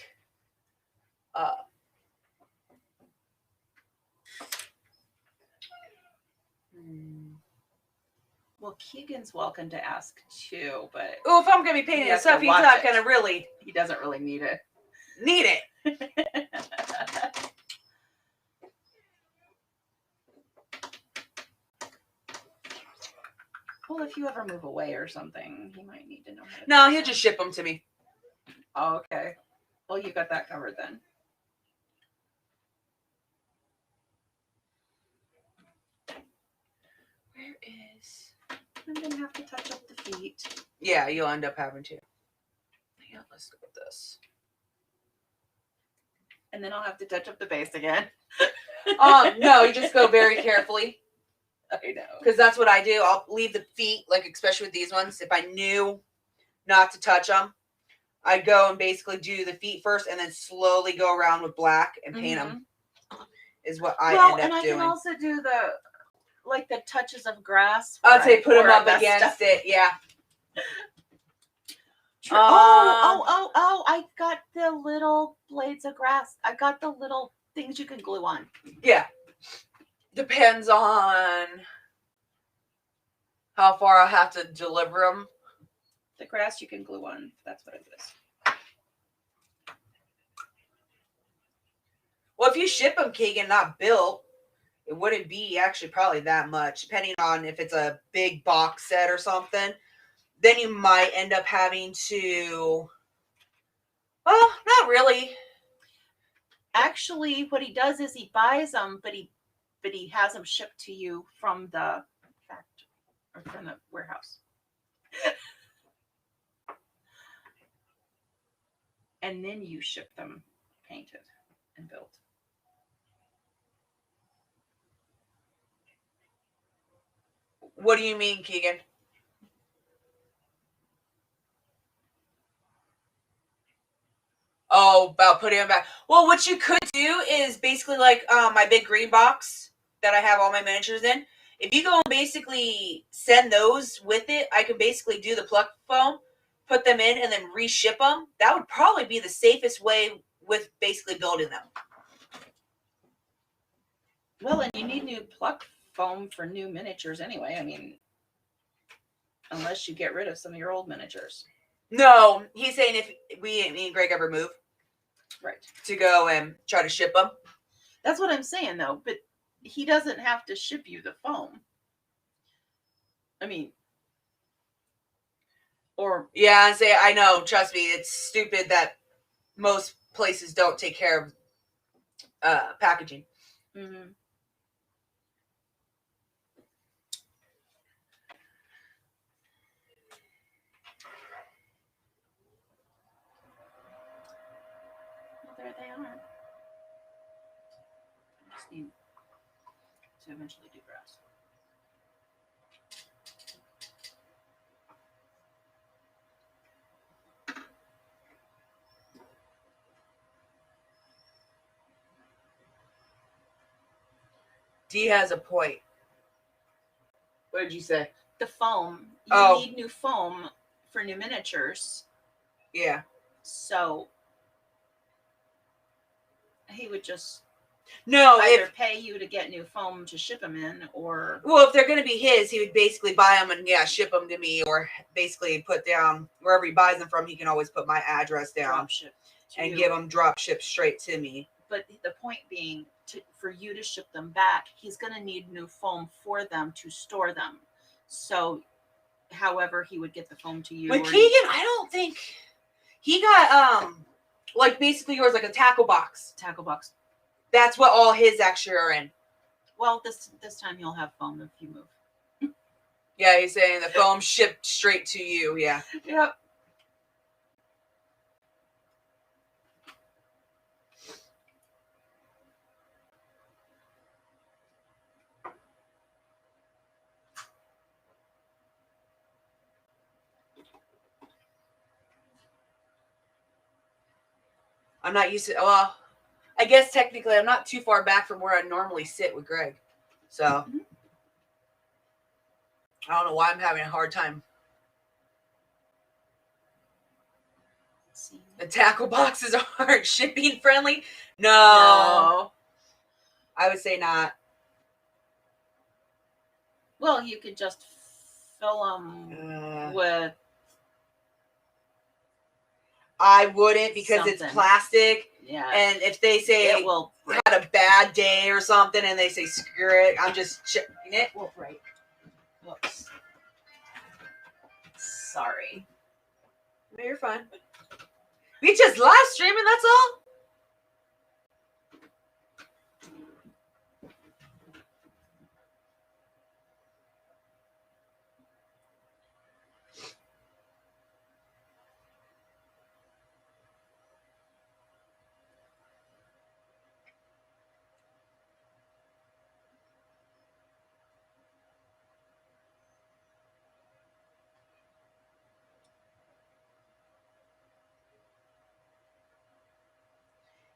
Well, Keegan's welcome to ask too, but Oh, if I'm gonna be painting He this has up, to he's watch not it. gonna really he doesn't really need it. need it. Well, if you ever move away or something, he might need to know how to. No, do he'll that. just ship them to me. Oh, okay. Well, you got that covered then. Where is? I'm gonna have to touch up the feet. Yeah, you'll end up having to. Yeah, let's go with this. And then I'll have to touch up the base again. No, you just go very carefully. I know. Because that's what I do. I'll leave the feet, like especially with these ones. If I knew not to touch them, I'd go and basically do the feet first, and then slowly go around with black and paint them. Is what I end and up I doing. can also do the touches of grass. I'd say put them where I up messed against up. it. Yeah. Oh! I got the little blades of grass. I got the little things you can glue on. Yeah. Depends on how far I have to deliver them. The grass you can glue on. That's what it is. Well, if you ship them, Keegan, not built, it wouldn't be actually probably that much, depending on if it's a big box set or something. Then you might end up having to. Well, not really. Actually, what he does is he buys them, but he has them shipped to you from the factory or from the warehouse. And then you ship them painted and built. What do you mean, Keegan? Oh, about putting them back. Well, what you could do is basically like my big green box that I have all my miniatures in. If you go and basically send those with it, I can basically do the pluck foam, put them in, and then reship them. That would probably be the safest way with basically building them. Well, and you need new pluck foam for new miniatures anyway. I mean, unless you get rid of some of your old miniatures. No, he's saying if me and Greg ever move, right, to go and try to ship them. That's what I'm saying, though. But he doesn't have to ship you the foam. I mean, or yeah, and say I know. Trust me, it's stupid that most places don't take care of packaging. Mm-hmm. There they are. I just need to eventually do grass. D has a point. What did you say? The foam. You Oh. need new foam for new miniatures. Yeah. So he would just No, either if pay you to get new foam to ship them in, or well, if they're gonna be his, he would basically buy them and ship them to me, or basically put down wherever he buys them from. He can always put my address down drop ship to and you. give them drop ship straight to me. But the point being, for you to ship them back, he's going to need new foam for them to store them. So, however, he would get the foam to you. With Keegan, I don't think he got like basically yours, like a tackle box. Tackle box. That's what all his actually are in. Well, this time he'll have foam if you move. Yeah, he's saying the foam shipped straight to you. Yeah. Yep. I'm not used to. Well, I guess technically I'm not too far back from where I normally sit with Greg, so I don't know why I'm having a hard time. Let's see. The tackle boxes aren't shipping friendly. No, No. I would say not. Well, you could just fill them with. I wouldn't because it's Something. plastic, Yeah. and if they say It will break. had a bad day or something, and they say screw it, I'm just shipping it. It will break. Whoops. Sorry. No, you're fine. We just live streaming. That's all.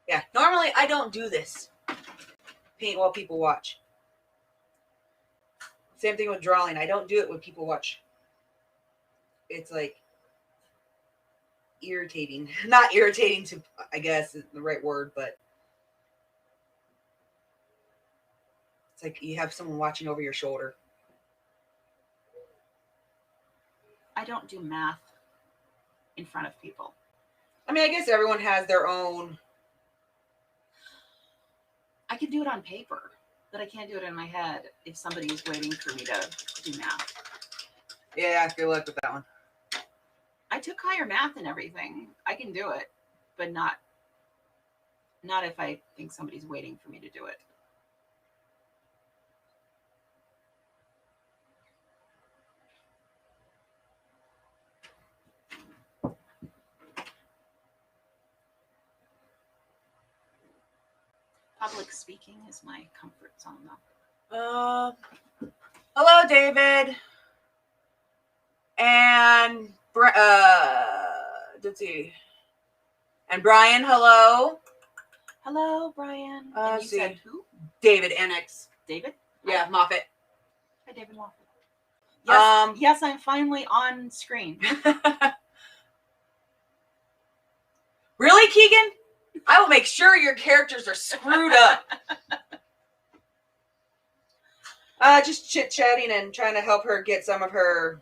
Yeah, normally I don't do this. Paint while people watch. Same thing with drawing. I don't do it when people watch. It's like irritating. Not irritating to, I guess is the right word, but it's like you have someone watching over your shoulder. I don't do math in front of people. I mean, I guess everyone has their own. I can do it on paper, but I can't do it in my head if somebody is waiting for me to do math. Yeah, good luck with that one. I took higher math and everything. I can do it, but not if I think somebody's waiting for me to do it. Public speaking is my comfort zone, though. Hello, David. And let's see. And Brian, hello. Hello, Brian. And Let's you see. said who? David Enix. David? Yeah, Moffat. Hi, David Moffat. Yes, Um, yes, I'm finally on screen. Really, Keegan? I will make sure your characters are screwed up. Just chit-chatting and trying to help her get some of her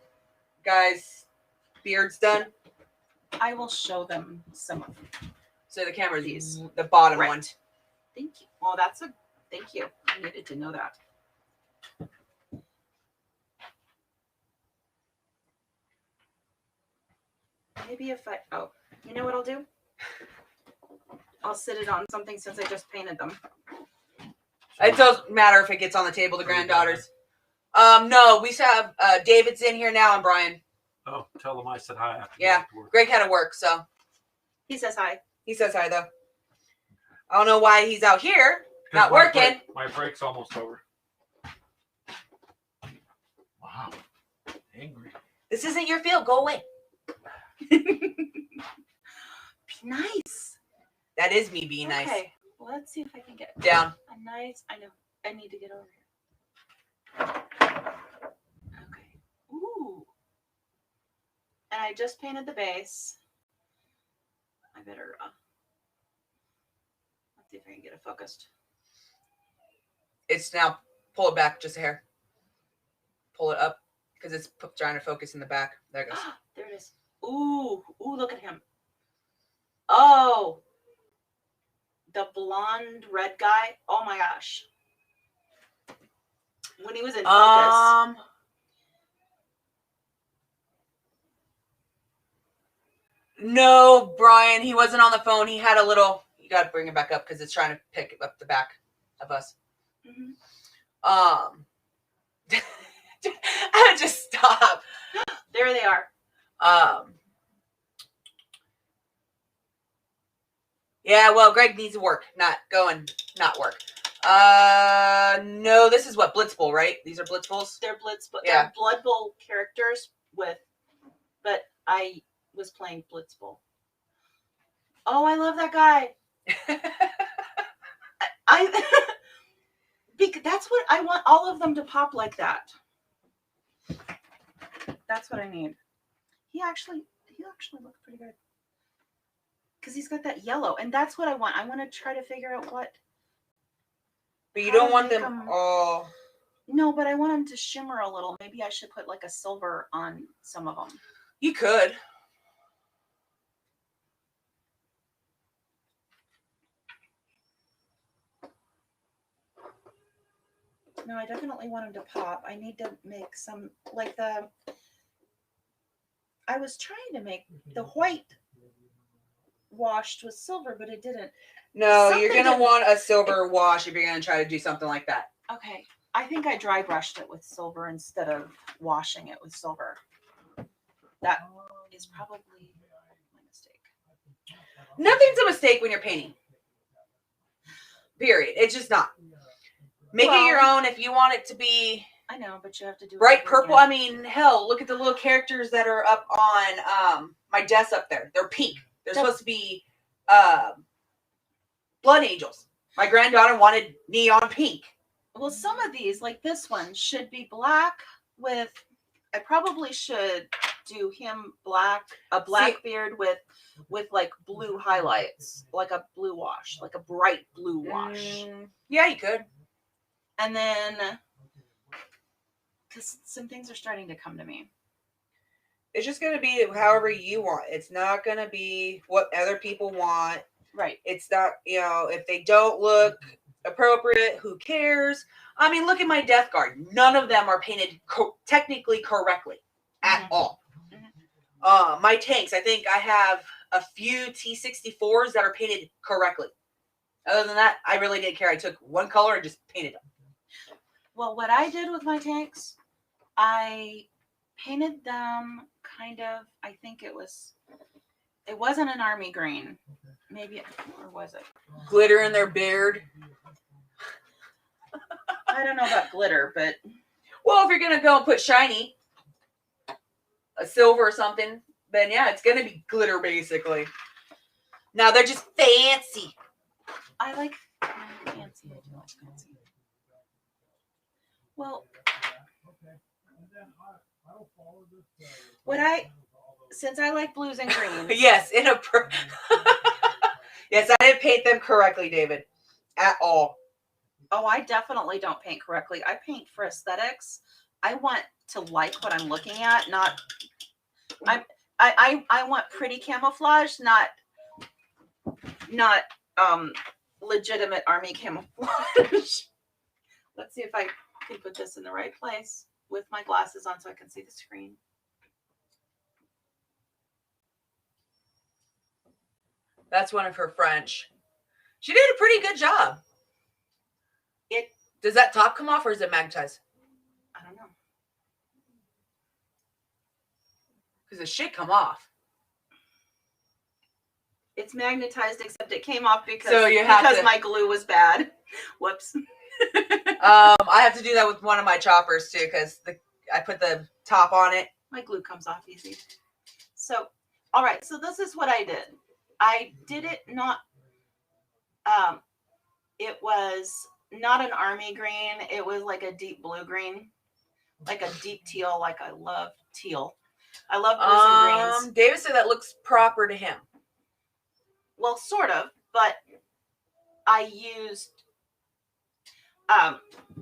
guys' beards done. I will show them some of them. So the camera's these, the bottom Right. one. Thank you. Well, thank you. I needed to know that. Maybe if you know what I'll do? I'll sit it on something since I just painted them. It doesn't matter if it gets on the table, the granddaughters. No, we still have David's in here now and Brian. Oh, tell them I said hi. After Yeah. work. Greg had to work, so He says hi. he says hi though. I don't know why he's out here, not 'Cause working. My break's almost over. Wow. Angry. This isn't your field. Go away. Be nice. That is me being nice. Okay. Well, let's see if I can get Down. a nice. I know. I need to get over here. I just painted the base. I better let's see if I can get it focused. It's now, pull it back just a hair. Pull it up because it's trying to focus in the back. There it goes. There it is. Ooh, look at him. Oh, the blonde red guy. Oh my gosh. When he was in focus. No, Brian, he wasn't on the phone. He had a little, you got to bring it back up because it's trying to pick up the back of us. Mm-hmm. I just stop. There they are. Yeah, well, Greg needs to work, not work. No, this is what, Blitzball, right? These are Blitzballs? They're Blitzball. Yeah. They're Blood Bowl characters but I was playing Blitzball. Oh, I love that guy. Because that's what I want, all of them to pop like that. That's what I need. He actually looks pretty good. Because he's got that yellow, and that's what I want. I want to try to figure out what. But you don't want them all. No, but I want them to shimmer a little. Maybe I should put like a silver on some of them. You could. No, I definitely want them to pop. I need to make some, like I was trying to make the white washed with silver, but it didn't. No, you're going to want a silver wash if you're going to try to do something like that. Okay. I think I dry brushed it with silver instead of washing it with silver. That is probably my mistake. Nothing's a mistake when you're painting. Period. It's just not. Make it your own if you want it to be. I know, but you have to do bright purple. Again. I mean, hell, look at the little characters that are up on my desk up there. They're pink. They're supposed to be blood angels. My granddaughter wanted neon pink. Well, some of these, like this one, should be black with. I probably should do him black, a black beard with like blue highlights, like a blue wash, like a bright blue wash. Yeah, you could. And then, because some things are starting to come to me. It's just going to be however you want. It's not going to be what other people want. Right. It's not, if they don't look appropriate, who cares? I mean, look at my Death Guard. None of them are painted technically correctly at all. Mm-hmm. My tanks, I think I have a few T-64s that are painted correctly. Other than that, I really didn't care. I took one color and just painted them. Well, what I did with my tanks, I painted them kind of, I think it wasn't an army green. Maybe, or was it? Glitter in their beard. I don't know about glitter, but. Well, if you're going to go and put shiny, a silver or something, then yeah, it's going to be glitter basically. Now they're just fancy. I like fancy. I do like fancy. Well, since I like blues and greens. Yes, yes, I didn't paint them correctly, David, at all. Oh, I definitely don't paint correctly. I paint for aesthetics. I want to like what I'm looking at, not. I want pretty camouflage, not legitimate army camouflage. Let's see if I can put this in the right place with my glasses on so I can see the screen. That's one of her French. She did a pretty good job. Does that top come off or is it magnetized? I don't know. Because it should come off. It's magnetized, except it came off because my glue was bad. Whoops. I have to do that with one of my choppers too, because I put the top on it. My glue comes off easy. So, all right. So this is what I did. I did it not. It was not an army green. It was like a deep blue green, like a deep teal. Like I love teal. I love blues and greens. David said that looks proper to him. Well, sort of, but I used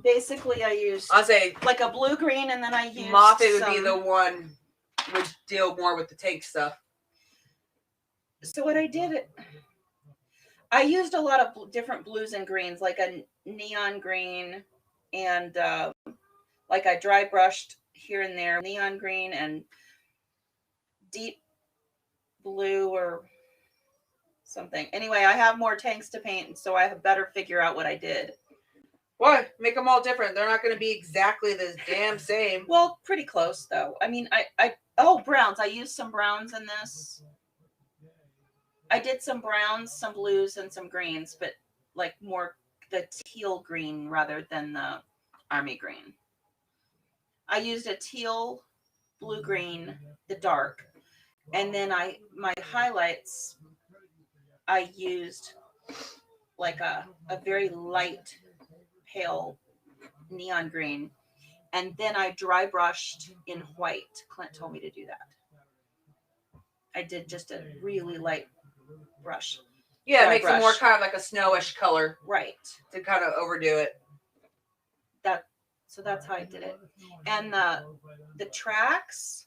basically I used I'll say like a blue green, and then I used Moffat would be the one would deal more with the tank stuff. So what I did, I used a lot of different blues and greens, like a neon green, and like I dry brushed here and there, neon green and deep blue or something. Anyway, I have more tanks to paint, so I have better figure out what I did. Why? Make them all different. They're not going to be exactly the damn same. Well, pretty close though. I mean, browns. I used some browns in this. I did some browns, some blues, and some greens, but like more the teal green rather than the army green. I used a teal, blue green, the dark, and then my highlights, I used like a very light, pale neon green, and then I dry brushed in white. Clint told me to do that. I did just a really light brush. Yeah, it Dry makes brush. it more kind of like a snowish color Right. to kind of overdo it. So that's how I did it. And the tracks,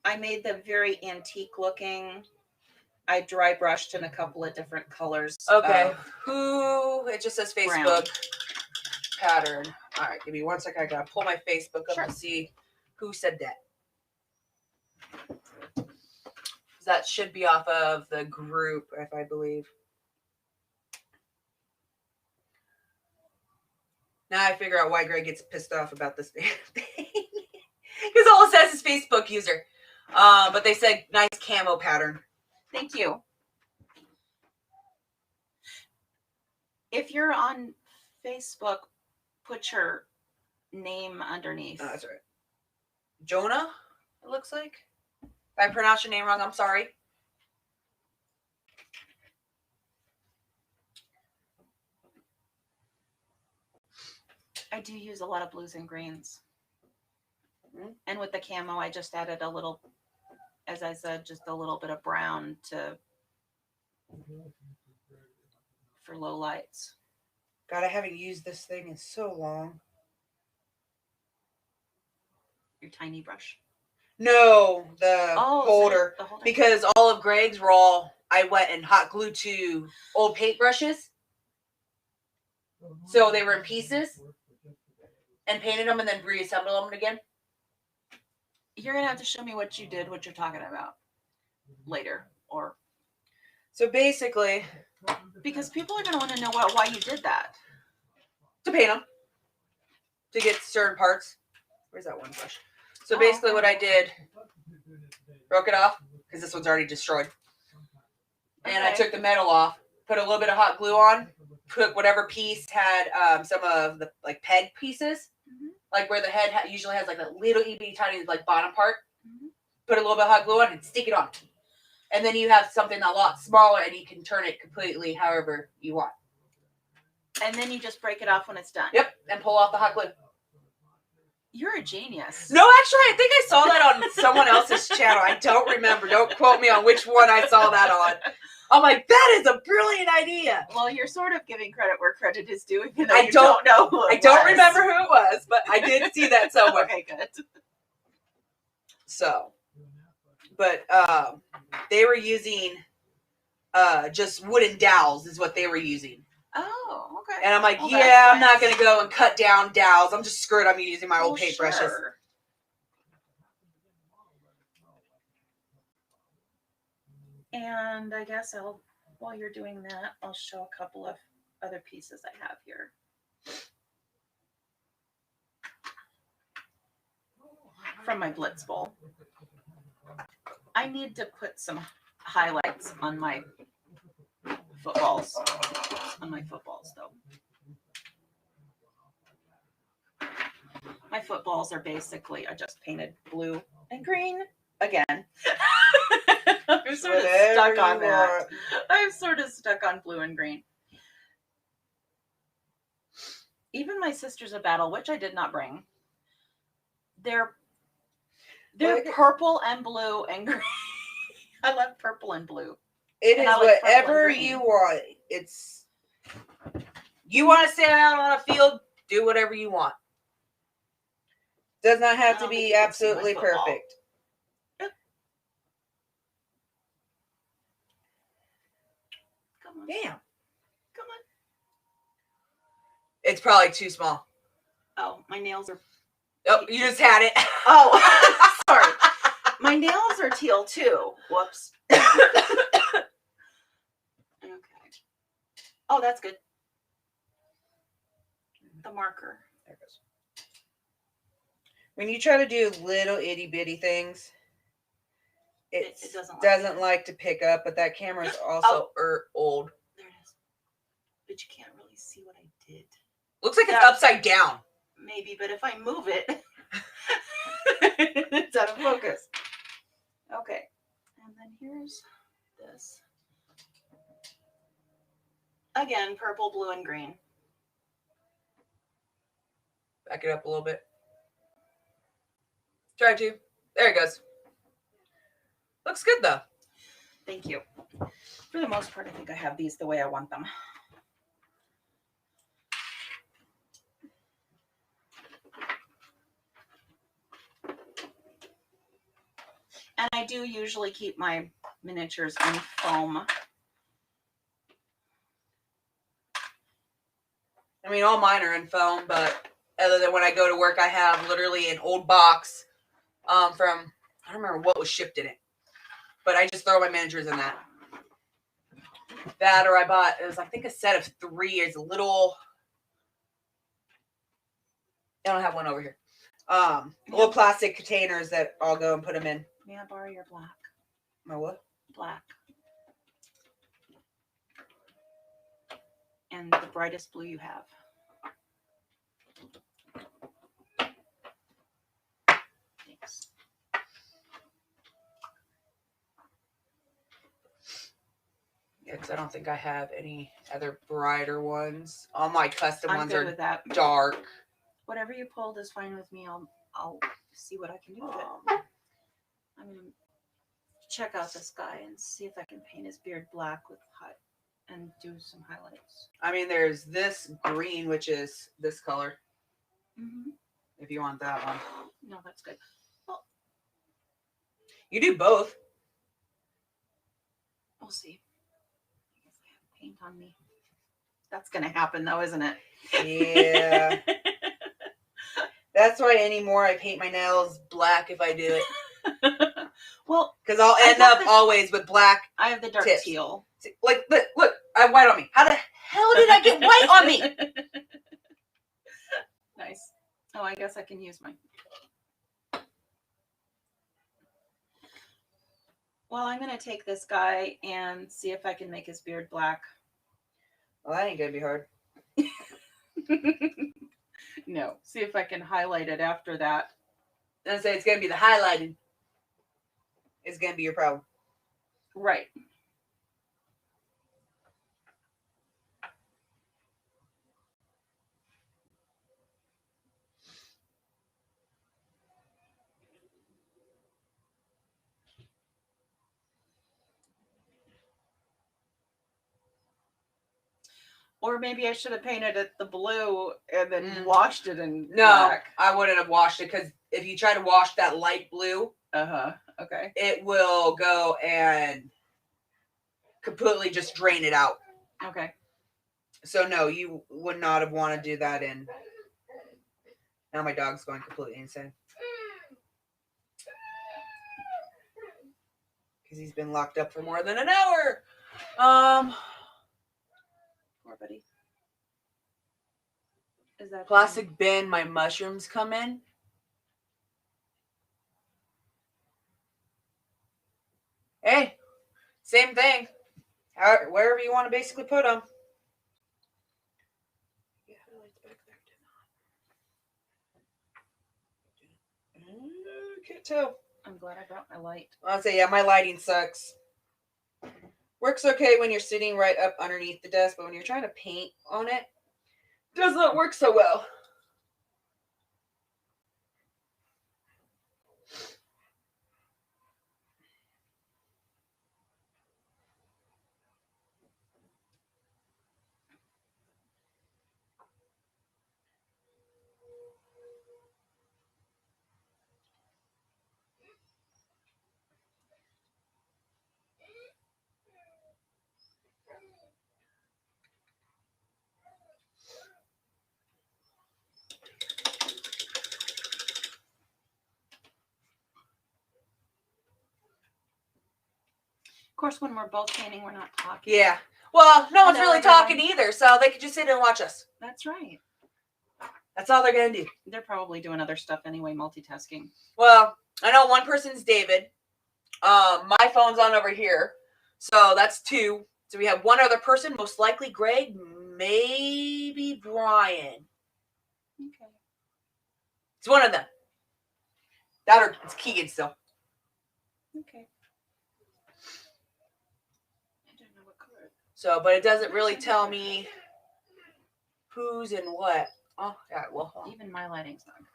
I made them very antique looking. I dry brushed in a couple of different colors. Okay. It just says Facebook brown. pattern. All right, give me 1 second. I gotta pull my Facebook up Sure. and see who said that. That should be off of the group, if I believe. Now I figure out why Greg gets pissed off about this damn thing. Because all it says is Facebook user. But they said nice camo pattern. Thank you. If you're on Facebook, put your name underneath. Oh, that's right. Jonah, it looks like. If I pronounce your name wrong, I'm sorry. I do use a lot of blues and greens. Mm-hmm. And with the camo, I just added a little, as I said, just a little bit of brown for low lights. God, I haven't used this thing in so long. Your tiny brush. No, the holder. The holder. Because all of Greg's were all, I went and hot glued to old paintbrushes. So they were in pieces and painted them and then reassembled them again. You're going to have to show me what you did, what you're talking about later. Or So basically, because people are going to want to know why you did that. to paint them. To get certain parts. Where's that one brush? So basically what I did, broke it off, because this one's already destroyed. And I took the metal off, put a little bit of hot glue on, put whatever piece had some of the like peg pieces, like where the head usually has like a little itty tiny like bottom part. Put a little bit of hot glue on and stick it on. And then you have something a lot smaller and you can turn it completely however you want. And then you just break it off when it's done. Yep, and pull off the hot glue. You're a genius. No, actually, I think I saw that on someone else's channel. I don't remember. Don't quote me on which one I saw that on. I'm like, that is a brilliant idea. Well, you're sort of giving credit where credit is due, even though I you don't know who it I don't was. remember who it was, but I did see that somewhere. Okay, good. So, but they were using just wooden dowels is what they were using. Oh, okay. And I'm like, Well, yeah, I'm that's not going to go and cut down dowels. I'm just screwed. I'm using my old paintbrushes. Sure. And I guess while you're doing that, I'll show a couple of other pieces I have here. From my Blitz Bowl. I need to put some highlights on my footballs. On my footballs, though. My footballs are basically, I just painted blue and green again. I'm sort of stuck on that. I'm sort of stuck on blue and green. Even my Sisters of Battle, which I did not bring, They're Like it. purple and blue and green. I love purple and blue. It And is I like purple and whatever green. you want. It's you want to stand out on a field, do whatever you want. Does not have I to don't think be you can see my absolutely football. perfect. Come on. Damn. Come on. It's probably too small. Oh, my nails are. Oh, you just had it. Oh, sorry. My nails are teal too. Whoops. Okay. Oh, that's good. The marker. There it goes. When you try to do little itty bitty things, it doesn't like to pick up, but that camera is also old. There it is. But you can't really see what I did. Looks like it's upside down. Maybe, but if I move it, it's out of focus. Okay. And then here's this. Again, purple, blue, and green. Back it up a little bit. Try to. There it goes. Looks good though. Thank you. For the most part, I think I have these the way I want them. And I do usually keep my miniatures in foam. I mean, all mine are in foam, but other than when I go to work, I have literally an old box from, I don't remember what was shipped in it, but I just throw my miniatures in that. That, or I bought, it was, I think, a set of 3. It's a little, I don't have one over here. Little plastic containers that I'll go and put them in. May I borrow your black? My what? Black. And the brightest blue you have. Thanks. Yeah, because I don't think I have any other brighter ones. All my custom I'm ones good are with that. dark. Whatever you pulled is fine with me. I'll see what I can do with it. I'm gonna check out this guy and see if I can paint his beard black with hot and do some highlights. I mean, there's this green, which is this color. Mm-hmm. If you want that one. No, that's good. Well, You do both. we'll see. If I have paint on me. That's gonna happen though, isn't it? Yeah. That's why anymore I paint my nails black if I do it. Well, Because I'll end got up the- always with black. I have the dark tips. teal. Like, look, I have white on me. How the hell did I get white on me? Nice. Oh, I guess I can use mine. Well, I'm going to take this guy and see if I can make his beard black. Well, that ain't going to be hard. No. See if I can highlight it after that. And say it's going to be the highlighting. It's going to be your problem. Right. Or maybe I should have painted it the blue and then washed it in No, black. I wouldn't have washed it because if you try to wash that light blue, Okay. it will go and completely just drain it out. Okay. So no, you would not have wanted to do that in. Now my dog's going completely insane. Because he's been locked up for more than an hour. Poor buddy. Is that Plastic bin my mushrooms come in. Hey, same thing. Wherever you want to basically put them. Can't tell. I'm glad I brought my light. I'll say, yeah, my lighting sucks. Works okay when you're sitting right up underneath the desk, but when you're trying to paint on it, does not work so well. course, when we're both painting, we're not talking. Yeah. Well, no one's Hello, really everyone. talking either, so they could just sit and watch us. That's right. That's all they're gonna do. They're probably doing other stuff anyway, multitasking. Well, I know one person's David. My phone's on over here, so that's 2. So we have one other person, most likely Greg, maybe Brian. Okay. It's one of them. That or it's Keegan still. Okay. I don't know what color. So, but it doesn't really tell me who's in what. Oh, yeah, well, hold on. Even my lighting's not good.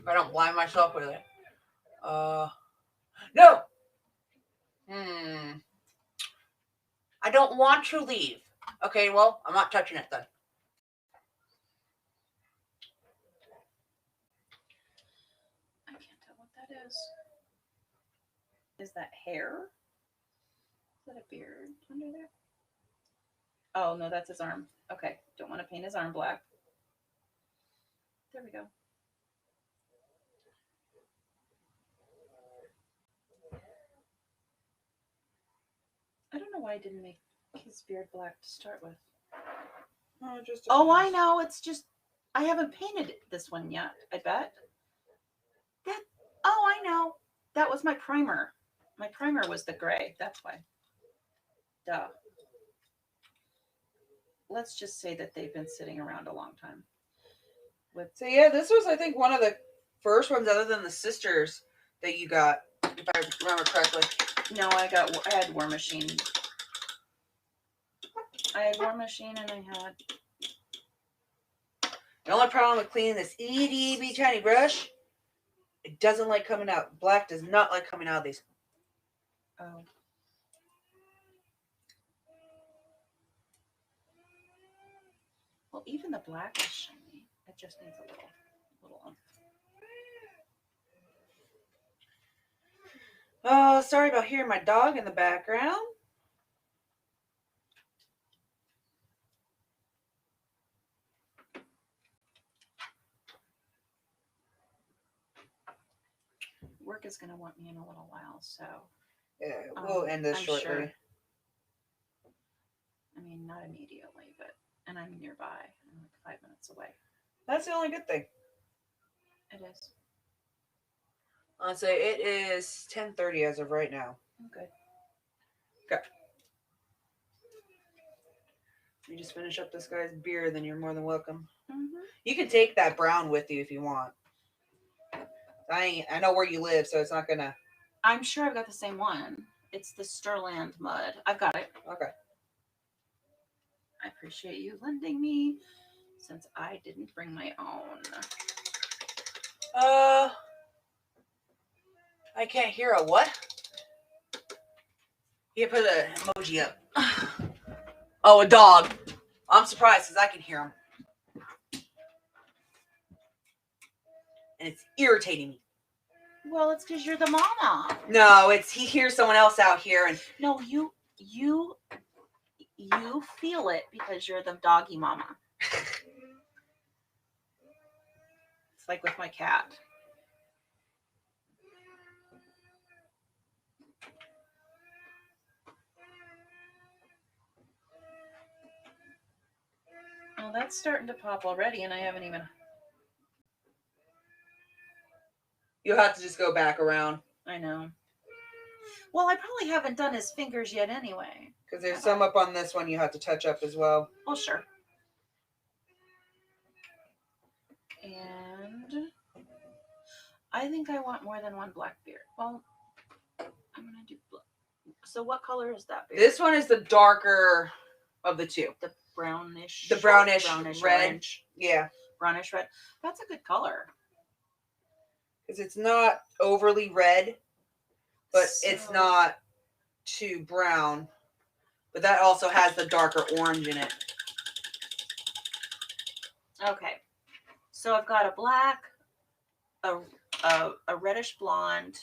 I don't blind myself with it. No. I don't want to leave. Okay, well, I'm not touching it then. I can't tell what that is. Is that hair? Is that a beard under there? Oh, no, that's his arm. Okay, don't want to paint his arm black. There we go. I don't know why I didn't make his beard black to start with. Oh, I know. It's just, I haven't painted this one yet, I bet. Oh, I know. That was my primer. My primer was the gray. That's why. Duh. Let's just say that they've been sitting around a long time. So yeah, this was, I think, one of the first ones other than the sisters that you got, if I remember correctly. No, I had War Machine. I had War Machine and I had... The only problem with cleaning this itty tiny brush, it doesn't like coming out. Black does not like coming out of these. Oh. Well, even the black is shiny. It just needs a little oomph. Oh, sorry about hearing my dog in the background. Work is going to want me in a little while, so... Yeah, we'll end this I'm shortly. sure. I mean, not immediately, but... And I'm nearby. I'm like 5 minutes away. That's the only good thing. It is. I'll say it is 10:30 as of right now. I'm good. Okay. You just finish up this guy's beer, then you're more than welcome. Mm-hmm. You can take that brown with you if you want. I know where you live, so it's not gonna... I'm sure I've got the same one. It's the Sterland mud. I've got it. Okay. I appreciate you lending me, since I didn't bring my own. I can't hear a what? You put an emoji up. Oh, a dog. I'm surprised because I can hear him. And it's irritating me. Well, it's because you're the mama. No, it's he hears someone else out here and... No, you feel it because you're the doggy mama. It's like with my cat. Well, that's starting to pop already, and I haven't even... You'll have to just go back around. I know. Well, I probably haven't done his fingers yet anyway. Because there's some up on this one you have to touch up as well. Well, sure. And I think I want more than one black beard. Well, I'm going to do black. So what color is that beard? This one is the darker of the two. The brownish. The brownish red. Orange. Yeah. Brownish red. That's a good color. Because it's not overly red, but it's So- not too brown. But that also has the darker orange in it. Okay. So I've got a black, a reddish blonde,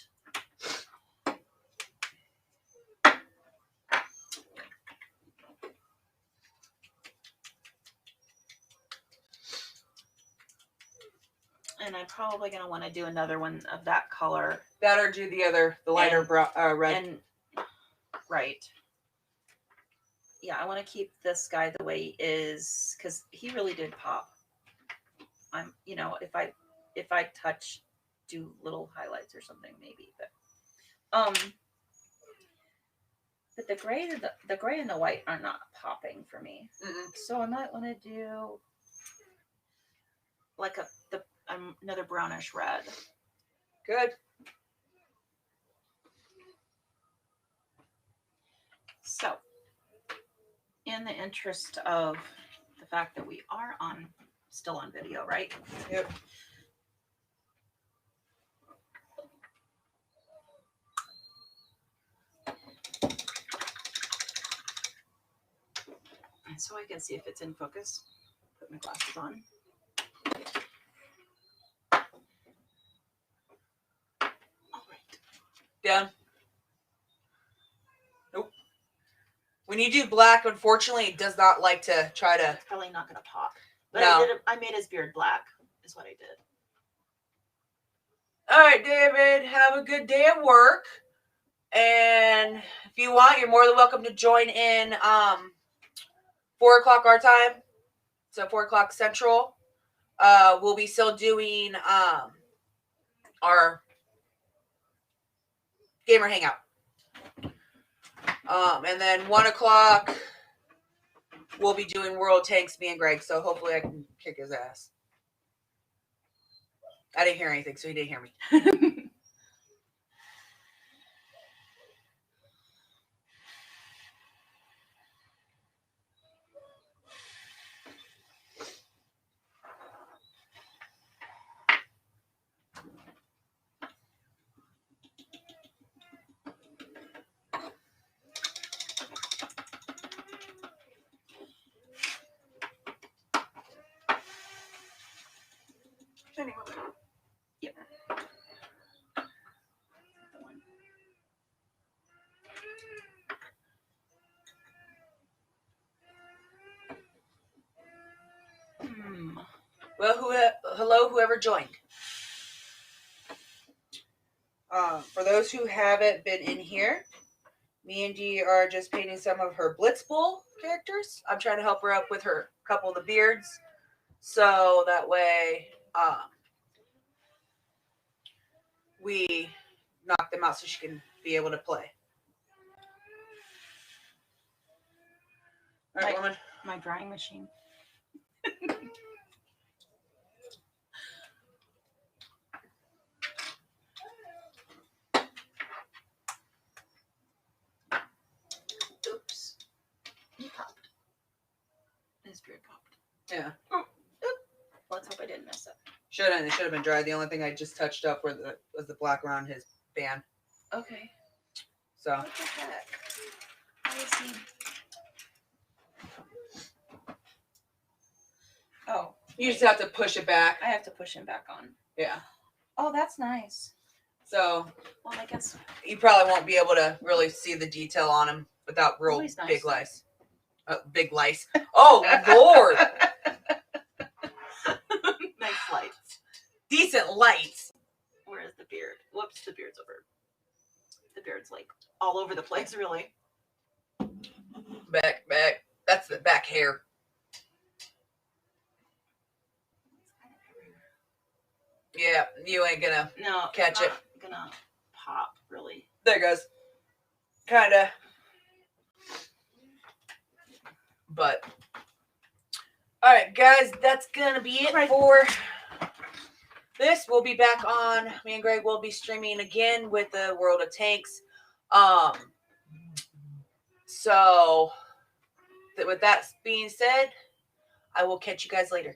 And I'm probably gonna want to do another one of that color. That or do the lighter And- brown, red. And right. Yeah, I want to keep this guy the way he is because he really did pop. I'm, you know, if I do little highlights or something maybe, but the gray and the gray and the white are not popping for me. Mm-mm. So I might want to do like another brownish red. Good. So, in the interest of the fact that we are still on video, right? Yep. And so I can see if it's in focus. Put my glasses on. All right. Down. Nope. When you do black, unfortunately, it does not like to try to. It's probably not going to pop. But No. I made his beard black, is what I did. All right, David, have a good day at work. And if you want, you're more than welcome to join in 4 o'clock our time. So 4 o'clock Central. We'll be still doing our gamer hangout. And then 1 o'clock, we'll be doing World Tanks, me and Greg. So hopefully I can kick his ass. I didn't hear anything, so he didn't hear me. Anyway. Yep. Well, hello, whoever joined. For those who haven't been in here, me and Dee are just painting some of her Blitzball characters. I'm trying to help her up with her couple of the beards, so that way we knock them out so she can be able to play. All right, woman. My drying machine. Oops. He popped. His beard popped. Yeah. Oh. Let's hope I didn't miss it. It should have been dry. The only thing I just touched up was the black around his band. Okay. So. What the heck? How is he? Oh. You just have to push it back. I have to push him back on. Yeah. Oh, that's nice. So. Well, I guess. You probably won't be able to really see the detail on him without real Nice. big lice. Big lice. Oh, Lord. Nice light. Decent lights. Where is the beard? Whoops, the beard's over. The beard's like all over the place, really. Back. That's the back hair. Yeah, you ain't gonna catch it. Gonna pop, really. There it goes. Kinda. But alright, guys, that's gonna be it for this. We'll be back on. Me and Greg will be streaming again with the World of Tanks. So with that being said, I will catch you guys later.